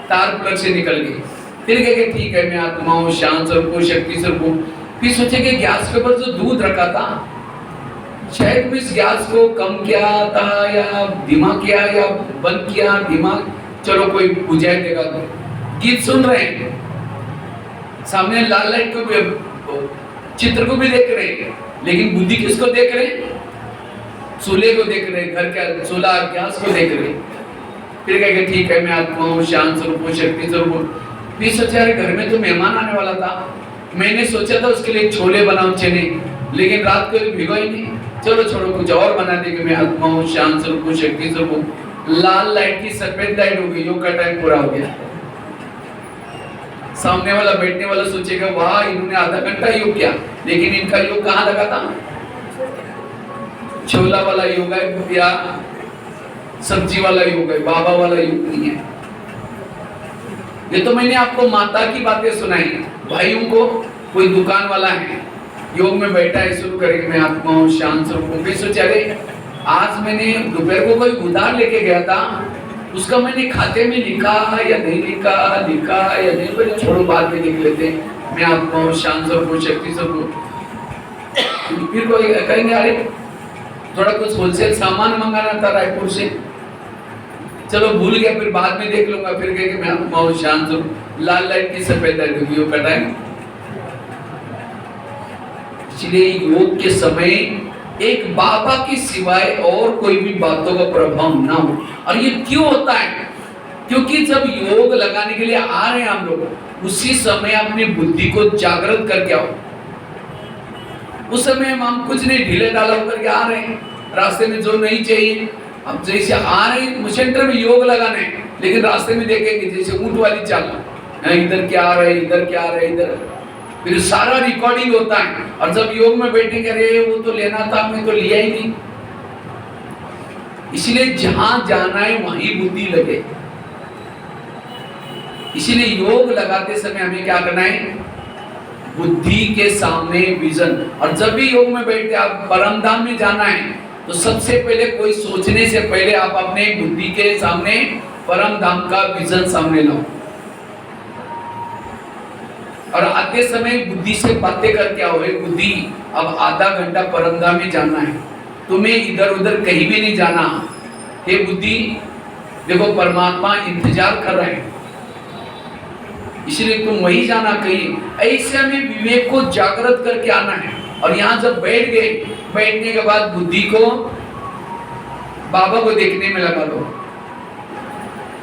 तार प्लग से निकल गई। फिर कहेंगे ठीक है मैं आत्मा हूँ, शांत स्वरूप हूँ, शक्ति स्वरूप हूँ। फिर सोचेंगे गैस के ऊपर जो दूध रखा था, शायद इस गैस को कम किया था या धीमा किया या बंद किया, धीमा, चलो कोई बुझा देगा। तो गीत सुन रहे हैं, सामने लाल लाइट को भी, चित्र को भी देख रहे हैं, लेकिन बुद्धि किसको देख रहे हैं? चूल्हे को देख रहे हैं, घर का चूल्हा गैस को देख रहे हैं। फिर कहेंगे ठीक है मैं आत्मा हूँ, शांत स्वरूप हूँ, शक्ति स्वरूप हूँ। फिर सोचा अरे घर में तो मेहमान आने वाला था, मैंने सोचा था उसके लिए छोले बनाऊं, चने, लेकिन रात को भिगो ही नहीं, चलो छोड़ो कुछ और बना देंगे। मैं आत्मा हूँ, शांत स्वरूप हूँ, शक्ति स्वरूप हूँ। लाल लाइट की सफेद लाइट हो गई, योग का टाइम पूरा हो गया। सामने वाला बैठने वाला सोचेगा वाह इन्होंने आधा घंटा योग किया, लेकिन इनका योग कहाँ लगा था? छोला वाला योग है या सब्जी वाला योग है, बाबा वाला योग नहीं है। ये तो मैंने आपको माता की बातें सुनाई। भाइयों को कोई दुकान वाला है, योग में बैठा है, शुरू करेंगे मैं आत्मा हूँ, शांत स्वरूप हूँ। फिर सोचा अरे आज मैंने दोपहर को कोई उधार लेके गया था, उसका मैंने खाते में लिखा या नहीं लिखा, लिखा या नहीं, पर छोड़ो बाद में लिख लेते हैं। मैं आत्मा हूँ, शांत स्वरूप हूँ, शक्ति स्वरूप हूँ। फिर कोई कहेंगे अरे थोड़ा कुछ होलसेल सामान मंगाना था रायपुर से, चलो भूल गया, फिर बाद में देख लूंगा। फिर कहेंगे मैं आत्मा हूँ, शांत हूँ, लाल लाइट की सफेद लाइट होगी, योग का टाइम। इसलिए योग के समय एक बाबा की सिवाय और कोई भी बातों का प्रभाव ना हो। और ये क्यों होता है? क्योंकि जब योग लगाने के लिए आ रहे हैं हम लोग, उसी समय अपनी बुद्धि को जागृत करके आओ। उस समय हम कुछ नहीं ढीले ढाला होकर के आ रहे हैं, रास्ते में जो नहीं चाहिए, अब जैसे आ रहे हैं सेंटर में योग लगाने, लेकिन रास्ते में देखेंगे जैसे ऊंट वाली चाल, इधर क्या आ रहा है, इधर क्या आ रहा है, इधर फिर सारा रिकॉर्डिंग होता है, और जब योग में बैठेंगे अरे वो तो लेना था, हमने तो लिया ही नहीं। इसलिए जहां जाना है वहीं बुद्धि लगे। इसलिए योग लगाते समय हमें क्या करना है, बुद्धि के सामने विजन। और जब भी योग में बैठते आप परम धाम में जाना है, तो सबसे पहले कोई सोचने से पहले आप अपने बुद्धि के सामने परम धाम का विजन सामने लाओ। और आते समय बुद्धि से बातें करके आओ, बुद्धि अब आधा घंटा परम धाम में जाना है, तुम्हें इधर उधर कहीं भी नहीं जाना। हे बुद्धि देखो परमात्मा इंतजार कर रहे हैं, इसलिए तुम वही जाना कहीं। ऐसे हमें विवेक को जागृत करके आना है। और यहाँ जब बैठ गए, बैठने के बाद बुद्धि को बाबा को देखने में लगा दो,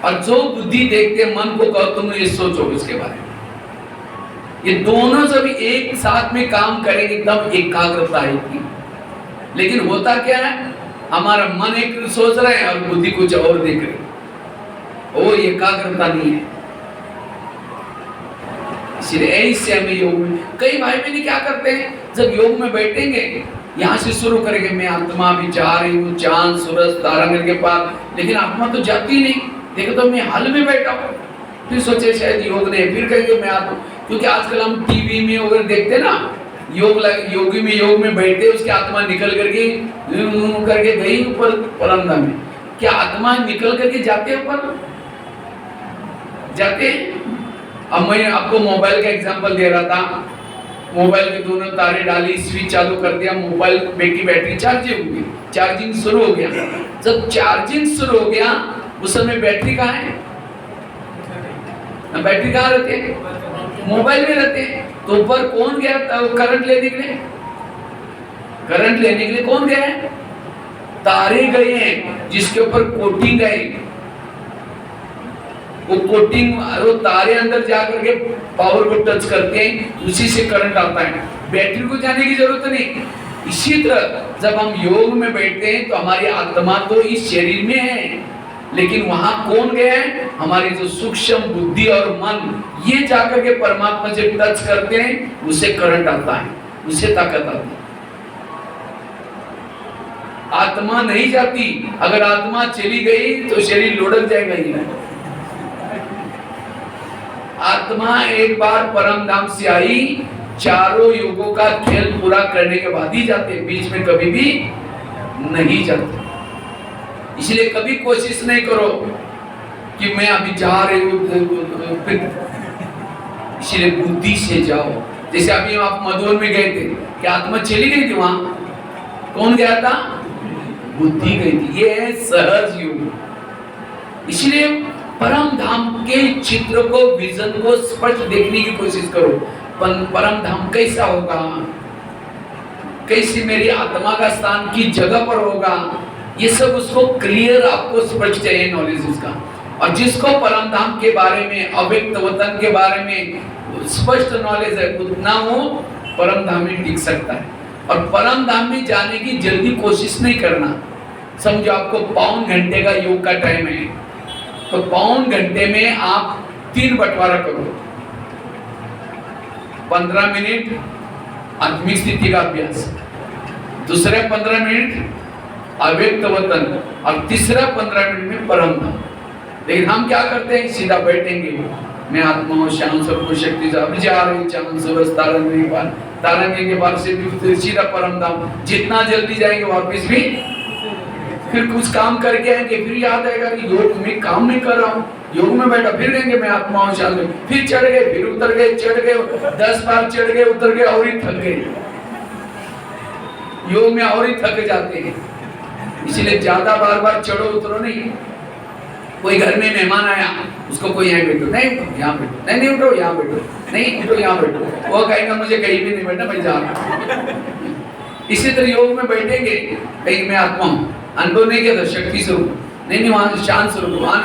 और जो बुद्धि देखते मन को कहो तुम ये सोचो इसके बारे में। ये दोनों जब एक साथ में काम करेंगे तब एकाग्रता आएगी। लेकिन होता क्या है, हमारा मन एक सोच रहा है और बुद्धि कुछ और देख रही है, वो एकाग्रता नहीं है। इसलिए ऐसे हमें योग में, कई भाई बहन क्या करते हैं, जब योग में बैठेंगे यहाँ से शुरू करेंगे, मैं आत्मा अभी जा रही हूँ चांद सूरज तारागण के पास, लेकिन आत्मा तो जाती नहीं। देखो तो मैं हल में बैठा हूँ, फिर सोचे शायद योग नहीं, फिर कहेंगे मैं आत्मा। क्योंकि आजकल हम टीवी में वगैरह देखते ना, योगी में योग में बैठे, उसकी आत्मा निकल करके गई ऊपर परम धाम में। क्या आत्मा निकल करके जाते ऊपर जाते? अब मैं आपको मोबाइल का एग्जांपल दे रहा था। मोबाइल के दोनों तारे डाली, स्विच चालू कर दिया, मोबाइल की बैटरी चार्जिंग हो गई, चार्जिंग शुरू हो गया। जब चार्जिंग शुरू हो गया उस समय बैटरी कहाँ है? बैटरी कहाँ रहते हैं? मोबाइल में रहते हैं। तो ऊपर कौन गया करंट लेने के लिए? करंट लेने के लिए कौन गया है? तारे गए हैं, जिसके ऊपर कोटिंग है। वो कोटिंग, वो तारे अंदर जाकर के पावर को टच करते हैं, उसी से करंट आता है। बैटरी को जाने की जरूरत नहीं। इसी तरह जब हम योग में बैठते हैं तो हमारी आत्मा तो इस शरीर में है, लेकिन वहां कौन गया है? हमारी जो सूक्ष्म बुद्धि और मन, ये जाकर के परमात्मा से टच करते हैं, उससे करंट आता है, उससे ताकत आती है। आत्मा नहीं जाती। अगर आत्मा चली गई तो शरीर लुढ़क जाएगा ही। आत्मा एक बार परम धाम से आई, चारों युगों का खेल पूरा करने के बाद ही जाते, बीच में कभी भी नहीं जाते। इसलिए कभी कोशिश नहीं करो कि मैं अभी जा रही हूँ, इसलिए बुद्धि से जाओ। जैसे अभी आप मधुबन में गए थे, क्या आत्मा चली गई थी? वहां कौन गया था? बुद्धि गई थी। ये है सहज योग। इसलिए परम धाम के चित्र को, विजन को स्पष्ट देखने की कोशिश करो। परम धाम कैसा होगा, कैसी मेरी आत्मा का स्थान की जगह पर होगा, ये सब उसको क्लियर आपको स्पष्ट चाहिए नॉलेज उसका। और जिसको परम धाम के बारे में, अव्यक्त वतन के बारे में स्पष्ट नॉलेज है, उतना वो परम धाम में टिक सकता है। और परम धाम में जाने की जल्दी कोशिश नहीं करना। समझो आपको 5 घंटे का योग का टाइम है, तो 5 घंटे में आप 3 बंटवारा करो। 15 मिनट आत्मिक स्थिति का अभ्यास, दूसरे 15 मिनट अव्यक्त वतन, और तीसरा 15 मिनट में परम धाम। लेकिन हम क्या करते हैं, सीधा बैठेंगे, मैं आत्मा हूँ, शाम सर्व शक्ति से अभी जा रही, चांद सूरज तारंगे के बाद, तारंगे के बाद से सीधा परम धाम। जितना जल्दी जाएंगे वापस भी फिर कुछ काम करके आएंगे, फिर याद आएगा कि योग में काम नहीं कर रहा हूँ, योग में बैठा, फिर कहेंगे मैं आत्मा हूँ, शांत हूँ, फिर चढ़ गए, फिर उतर गए, चढ़ गए, 10 बार चढ़ गए, उतर गए, और ही थक गए। योग में और ही थक जाते हैं। इसलिए ज्यादा बार बार चढ़ो उतरो नहीं। कोई घर में मेहमान आया, उसको कोई यहाँ बैठो, नहीं उठो यहाँ बैठो, नहीं उठो यहाँ बैठो, नहीं उठो यहाँ बैठो, वो कहेगा मुझे कहीं भी नहीं बैठना, मैं जा रहा हूँ। इसी तरह योग में बैठेंगे, कहीं मैं आत्मा हूँ, अनुभव नहीं किया था शक्ति स्वरूप, नहीं वहां शांत स्वरूप, वहां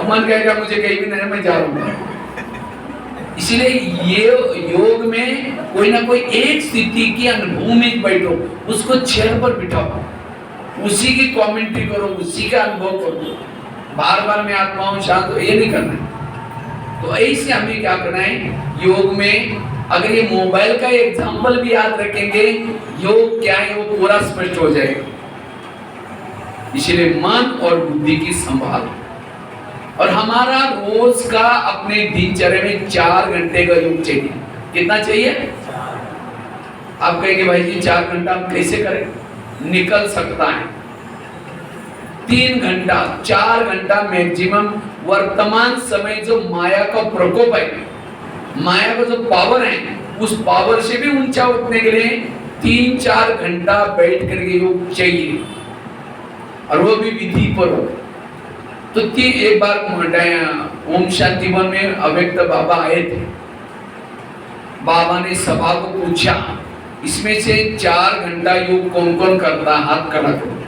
मन कहेगा मुझे कहीं भी नहीं, मैं जा रहा हूँ। इसलिए ये योग में कोई ना कोई एक स्थिति की अनुभव में बैठो, उसको चेयर पर बिठाओ, उसी की कमेंट्री करो, उसी का अनुभव करो। बार बार मैं आत्मा हूँ, शांत हो, ये नहीं करना है। तो ऐसे हमें क्या करना है, योग में अगर ये मोबाइल का एग्जाम्पल भी याद रखेंगे, योग क्या है वो पूरा स्पष्ट हो जाएगा। इसलिए मन और बुद्धि की संभाल, और हमारा रोज का अपने दिनचर्या में 4 घंटे का योग चाहिए। कितना चाहिए? आप कहेंगे भाई जी 4 घंटा हम कैसे करें? निकल सकता है 3 घंटा, 4 घंटा मैक्सिमम। वर्तमान समय जो माया का प्रकोप है, माया का जो पावर है, उस पावर से भी ऊंचा उठने के लिए 3-4 घंटा बैठ करके योग चाहिए, और वो भी विधि पर हो। तो एक बार ओम शांति वन में अव्यक्त बाबा आए थे। बाबा ने सभा को पूछा, इसमें से 4 घंटा योग कौन कौन करता? हाथ खड़ा करो।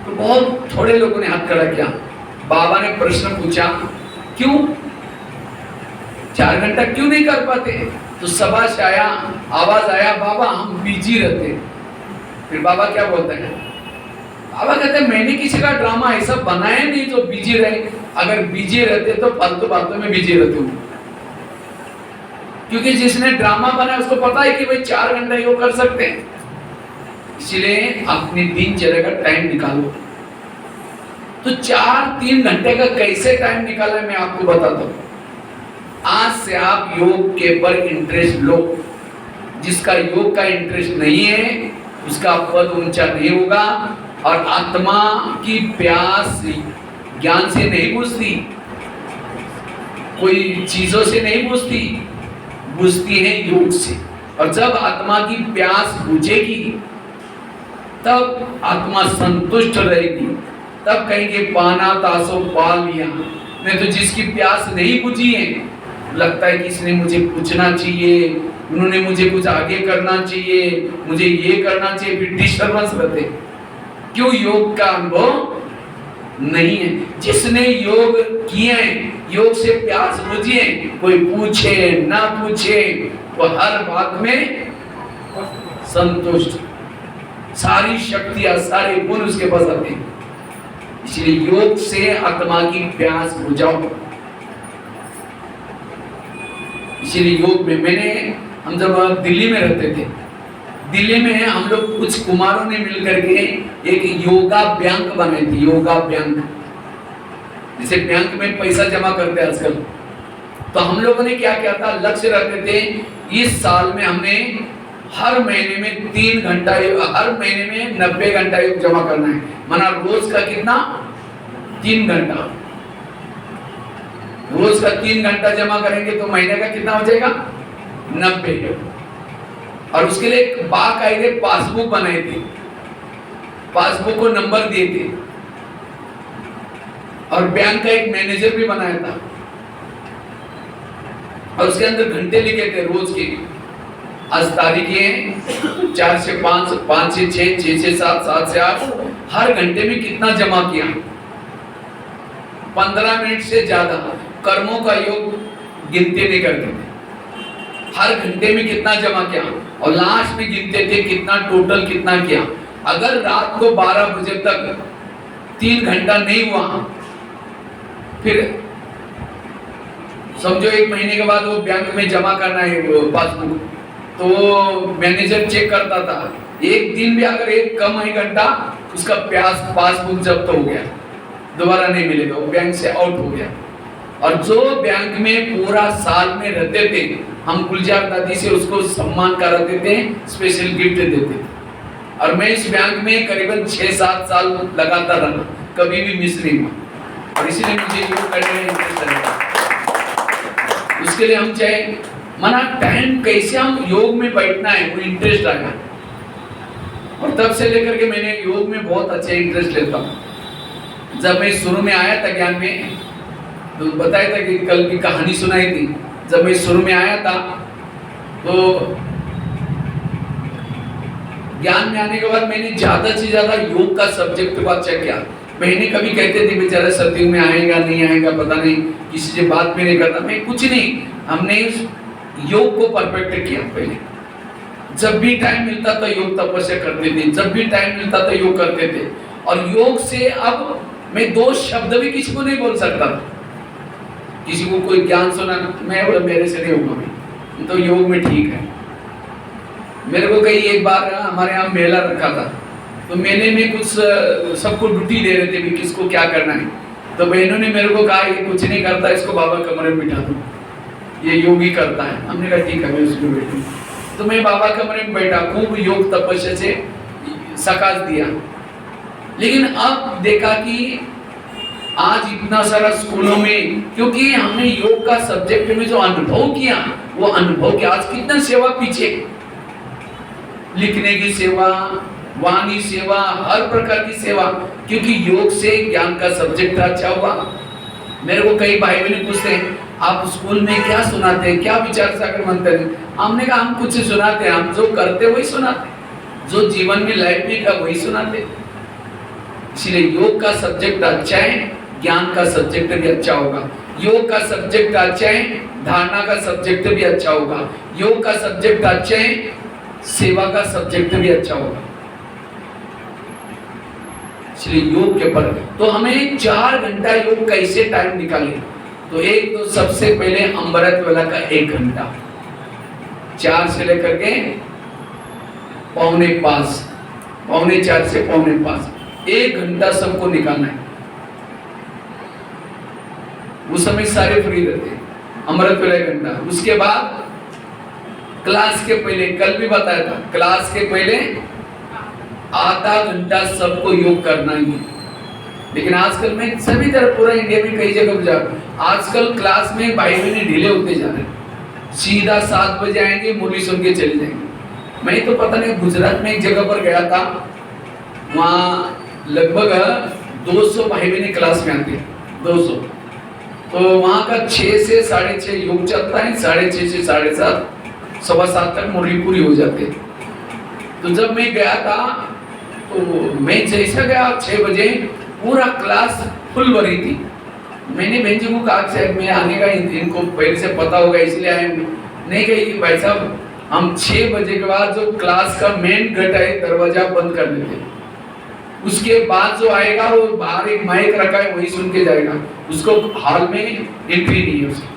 तो बहुत थोड़े लोगों ने हाथ खड़ा किया। बाबा ने प्रश्न पूछा, क्यों 4 घंटा क्यों नहीं कर पाते? तो सभा से आवाज आया, बाबा हम बिजी रहते। फिर बाबा क्या बोलते हैं? बाबा कहते हैं मैंने किसी का ड्रामा ऐसा बनाया नहीं जो बिजी रहे। अगर बिजी रहते तो फालतू बातों में बिजी रहते हो, क्योंकि जिसने ड्रामा बनाया उसको पता है कि भाई 4 घंटा योग कर सकते हैं। इसलिए अपनी दिनचर्या का टाइम निकालो। तो 4-3 घंटे का कैसे टाइम निकाला मैं आपको बताता हूँ। आज से आप योग के पर इंटरेस्ट लो। जिसका योग का इंटरेस्ट नहीं है उसका पद ऊंचा नहीं होगा, और आत्मा की प्यास ज्ञान से नहीं बुझती, कोई चीजों से नहीं बुझती है योग से। और जब आत्मा की प्यास बुझेगी तब आत्मा संतुष्ट रहेगी। तब कहेंगे पाना तासो पा लिया। नहीं तो जिसकी प्यास नहीं बुझी है, लगता है कि इसने मुझे पूछना चाहिए, उन्होंने मुझे कुछ आगे करना चाहिए, मुझे ये करना चाहिए, फिर डिस्टर्बेंस रहते। क्यों? योग का अनुभव नहीं है। जिसने योग किए, योग से प्यास बुझी है, कोई पूछे ना पूछे वो हर बात में संतुष्ट, सारी शक्तियां सारे गुण उसके पास आते हैं। इसलिए योग से आत्मा की प्यास बुझाओ। इसलिए योग में हम जब दिल्ली में रहते थे, दिल्ली में हम लोग कुछ कुमारों ने मिलकर के एक योगा बैंक बनाई थी। योगा बैंक, जैसे बैंक में पैसा जमा करते हैं आजकल, तो हम लोगों ने क्या किया था, लक्ष्य रखते थे इस साल में हमने हर महीने में 3 घंटा, हर महीने में 90 घंटा योग जमा करना है। माना रोज का कितना? 3 घंटा। रोज का 3 घंटा जमा करेंगे तो महीने का कितना हो जाएगा? 90। और उसके लिए एक बाकायदे पासबुक बनाई थी, पासबुक को नंबर दिए थे, और बैंक का एक मैनेजर भी बनाया था, और उसके अंदर घंटे लिखे थे रोज के। आज तारीख है 4 से 5, 5 से 6, 6 से 7, 7 से 8। हर घंटे में कितना जमा किया? 15 मिनट से ज्यादा। कर्मों का योग गिनते नहीं करते थे। हर घंटे में कितना जमा किया, और लास्ट में गिनते थे कितना टोटल कितना किया। अगर रात को 12 बजे तक 3 घंटा नहीं हुआ, फिर समझो 1 महीने के बाद वो बैंक में जमा करना है वो पासबुक, तो मैनेजर चेक करता था। एक दिन भी अगर एक कम है घंटा, उसका पासबुक जब्त हो गया, दोबारा नहीं मिलेगा, वो बैंक से आउट हो गया। और जो बैंक में पूरा साल में रहते थे, हम गुलजार दादी से उसको सम्मान कराते थे, स्पेशल गिफ्ट देते थे। और मैं इस बैंक में करीबन 6-7 साल लगातार रहा, कभी भी मिस नहीं हुआ। और इसीलिए मुझे योग करने में इंटरेस्ट है। उसके लिए हम चाहे माना टाइम कैसे हम योग में बैठना है वो इंटरेस्ट आया। और तब से लेकर के मैंने योग में बहुत अच्छा इंटरेस्ट लेता हूँ। जब मैं शुरू में आया था ज्ञान में, तो बताया था कि कल की कहानी सुनाई थी। जब मैं शुरू में आया था तो ज्ञान में आने के बाद मैंने ज्यादा से ज्यादा योग का सब्जेक्ट को अच्छा किया। बहनें कभी कहते थे बेचारा सत्युग में आएगा नहीं आएगा पता नहीं, किसी से बात भी नहीं करता। मैं कुछ नहीं, हमने योग को परफेक्ट किया। पहले जब भी टाइम मिलता था योग तपस्या करते थे, जब भी टाइम मिलता था योग करते थे। और योग से अब मैं 2 शब्द भी किसी को नहीं बोल सकता था। किसी को कोई ज्ञान सुना, मैं बोला मेरे से नहीं होगा, तो योग में ठीक है। मेरे को कई एक बार हमारे यहाँ मेला रखा था, तो मेले में कुछ सबको ड्यूटी दे रहे थे भी किसको क्या करना है। तो बहनों ने मेरे को कहा ये कुछ नहीं करता, इसको बाबा कमरे में बिठा दो, ये योगी करता है। हमने कहा ठीक है, मैं उसमें बैठूं। तो मैं बाबा कमरे में बैठा, खूब योग तपस्या से सकाश दिया। लेकिन अब देखा कि आज इतना सारा स्कूलों में, क्योंकि हमने योग का सब्जेक्ट में जो अनुभव किया, वो अनुभव के आज कितना सेवा पीछे, लिखने की सेवा, वाणी सेवा, हर प्रकार की सेवा, क्योंकि योग से ज्ञान का सब्जेक्ट अच्छा हुआ। मेरे को कई भाई बहन पूछते हैं आप स्कूल में क्या सुनाते हैं, क्या विचार सागर मंत्र है? हमने कहा हम कुछ सुनाते हैं, हम जो करते वही सुनाते, जो जीवन में लाइफ में का वही सुनाते। इसलिए योग का सब्जेक्ट अच्छा है, ज्ञान का सब्जेक्ट भी अच्छा होगा। योग का सब्जेक्ट अच्छा है, धारणा का सब्जेक्ट भी अच्छा होगा। योग का सब्जेक्ट अच्छा है, सेवा का सब्जेक्ट भी अच्छा होगा। इसलिए योग के पर तो हमें 4 घंटा योग कैसे टाइम निकाले? तो एक तो सबसे पहले अमृत वेला का 1 घंटा, 4 से लेकर के 4:45, 4:45 से 4:45, 1 घंटा सबको निकालना है। उस समय सारे फ्री रहते हैं, अमृत वेला 1 घंटा। उसके बाद क्लास के पहले, कल भी बताया था, क्लास के पहले आधा घंटा सबको योग करना ही है। लेकिन आजकल में सभी तरह पूरा इंडिया में कई जगह जा, आजकल क्लास में भाई बहन ढीले होते जा रहे हैं। सीधा 7 बजे आएंगे, मुरली सुन के चले जाएंगे। मैं तो पता नहीं, गुजरात में एक जगह पर गया था, वहाँ लगभग 200 भाई बहन क्लास में आते, 200। तो वहाँ का 6 से 6:30 योग चलता है, 6:30 से 7:30, 7:15 तक मुरली पूरी हो जाती है। तो जब मैं गया था, तो मैं जैसा गया 6 बजे, पूरा क्लास फुल भरी थी। मैंने बहन जी को कहा शायद मैं आने का इनको पहले से पता होगा इसलिए आए। नहीं कही भाई साहब, हम 6 बजे के बाद जो क्लास का मेन गेट है दरवाजा बंद कर देते, उसके बाद जो आएगा वो बाहर एक माइक रखा है वही सुन के जाएगा, उसको हॉल में एंट्री नहीं है उसकी।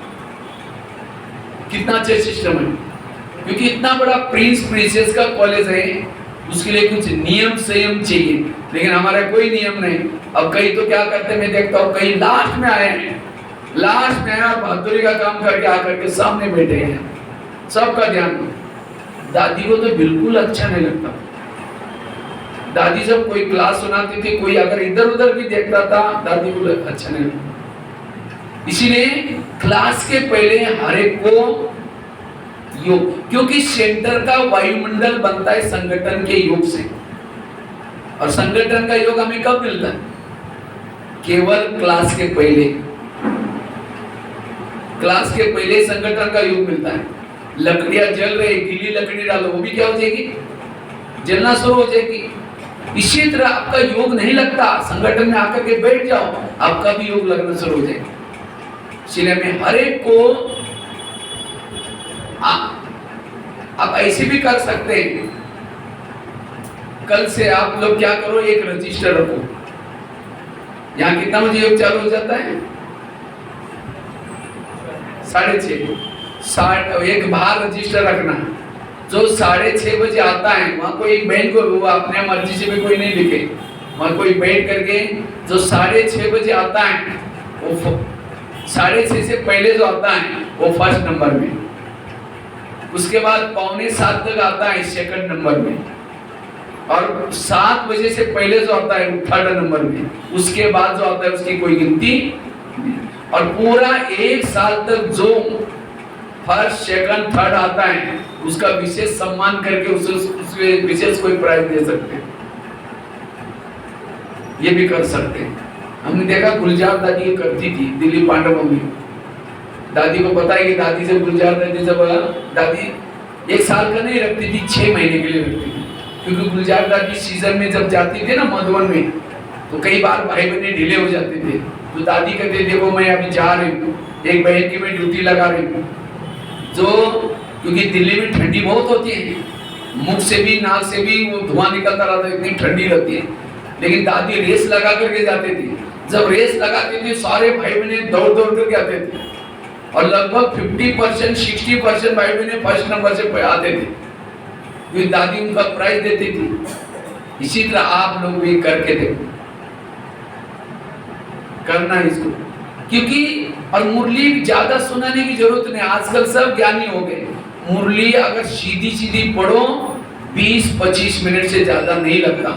कितना अच्छा सिस्टम है, क्योंकि इतना बड़ा प्रिंसेस का कॉलेज है, उसके लिए कुछ नियम संयम चाहिए। लेकिन हमारा कोई नियम नहीं। अब कई तो क्या करते, मैं देखता हूँ कई लास्ट में आए हैं, लास्ट में आया बहादुरी का काम करके आकर के सामने बैठे हैं, सबका ध्यान। दादी को तो बिल्कुल अच्छा नहीं लगता। दादी जब कोई क्लास सुनाती थी, कोई अगर इधर उधर भी देखता था, दादी को अच्छा नहीं लगता। इसीलिए क्लास के पहले हर एक को योग, क्योंकि सेंटर का वायुमंडल बनता है संगठन के योग से। और संगठन का योग हमें कब मिलता है? केवल क्लास के पहले। क्लास के पहले संगठन का योग मिलता है। लकड़ियां जल रही, गीली लकड़ी डालो, वो भी क्या हो जाएगी? जलना शुरू हो जाएगी। इसी तरह आपका योग नहीं लगता, संगठन में आकर के बैठ जाओ, आपका भी योग लगना शुरू हो जाएगा। इसलिए मैं हर एक को आप ऐसे भी कर सकते हैं। कल से आप लोग क्या करो, एक रजिस्टर रखो। यहाँ कितना बजे योग चालू हो जाता है? 6:30। एक बाहर रजिस्टर रखना, जो 6:30 बजे आता है, वहाँ कोई एक बहन को, वो अपने मर्जी से भी कोई नहीं लिखे, वहाँ कोई बैठ करके जो 6:30 बजे आता है, वो 6:30 से पहले जो आता है वो फर्स्ट नंबर में, उसके बाद 6:45 तक आता है सेकंड नंबर में, और 7 बजे से पहले जो आता है वो थर्ड नंबर में, उसके बाद जो आता है उसकी कोई गिनती नहीं। और पूरा 1 साल तक जो फर्स्ट सेकंड थर्ड आता है उसका विशेष सम्मान करके उसे विशेष कोई प्राइज दे सकते हैं। ये भी कर सकते हैं। हमने देखा गुलजार दादी ये करती थी दिल्ली पांडवों में। दादी को पता है कि दादी से गुलजार दादी जब दादी 1 साल का नहीं रखती थी, 6 महीने के लिए रखती थी, क्योंकि गुलजार दादी सीजन में जब जाती थी ना मधुबन में, तो कई बार भाई बहने ढीले हो जाते थे। तो दादी कहते देखो मैं अभी जा रही हूँ, एक बहन की मैं ड्यूटी लगा रही हूँ, जो क्योंकि दिल्ली में ठंडी बहुत होती है, मुख से भी नाक से भी वो धुआं निकलता रहता है, इतनी ठंडी रहती है। लेकिन दादी रेस लगा करके जाती थी। जब रेस लगाती थी सारे भाई बहने दौड़ दौड़ करके आते थे, और लगभग 50% 60% भाई बहने फर्स्ट नंबर से आते थे, क्योंकि दादी उनका प्राइज देती थी। इसी तरह आप लोग भी करके देखो, करना इसको, क्योंकि और मुरली ज्यादा सुनाने की जरूरत नहीं, आजकल सब ज्ञानी हो गए। मुरली अगर सीधी सीधी पढ़ो 20-25 मिनट से ज्यादा नहीं लगता।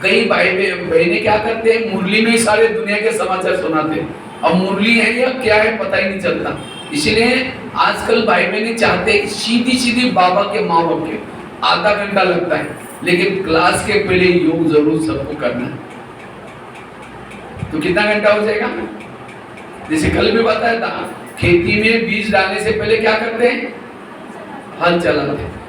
कई भाई बहने क्या करते हैं, मुरली में ही सारे दुनिया के समाचार सुनाते हैं, और मुरली है या क्या है पता ही नहीं चलता। इसलिए आजकल भाई बहने चाहते हैं सीधी सीधी बाबा के माँ बाप के, आधा घंटा लगता है, लेकिन क्लास के पहले योग जरूर सबको करना है। तो कितना घंटा हो जाएगा? जैसे कल भी बताया था, खेती में बीज डालने से पहले क्या करते हैं? हल चलाते हैं।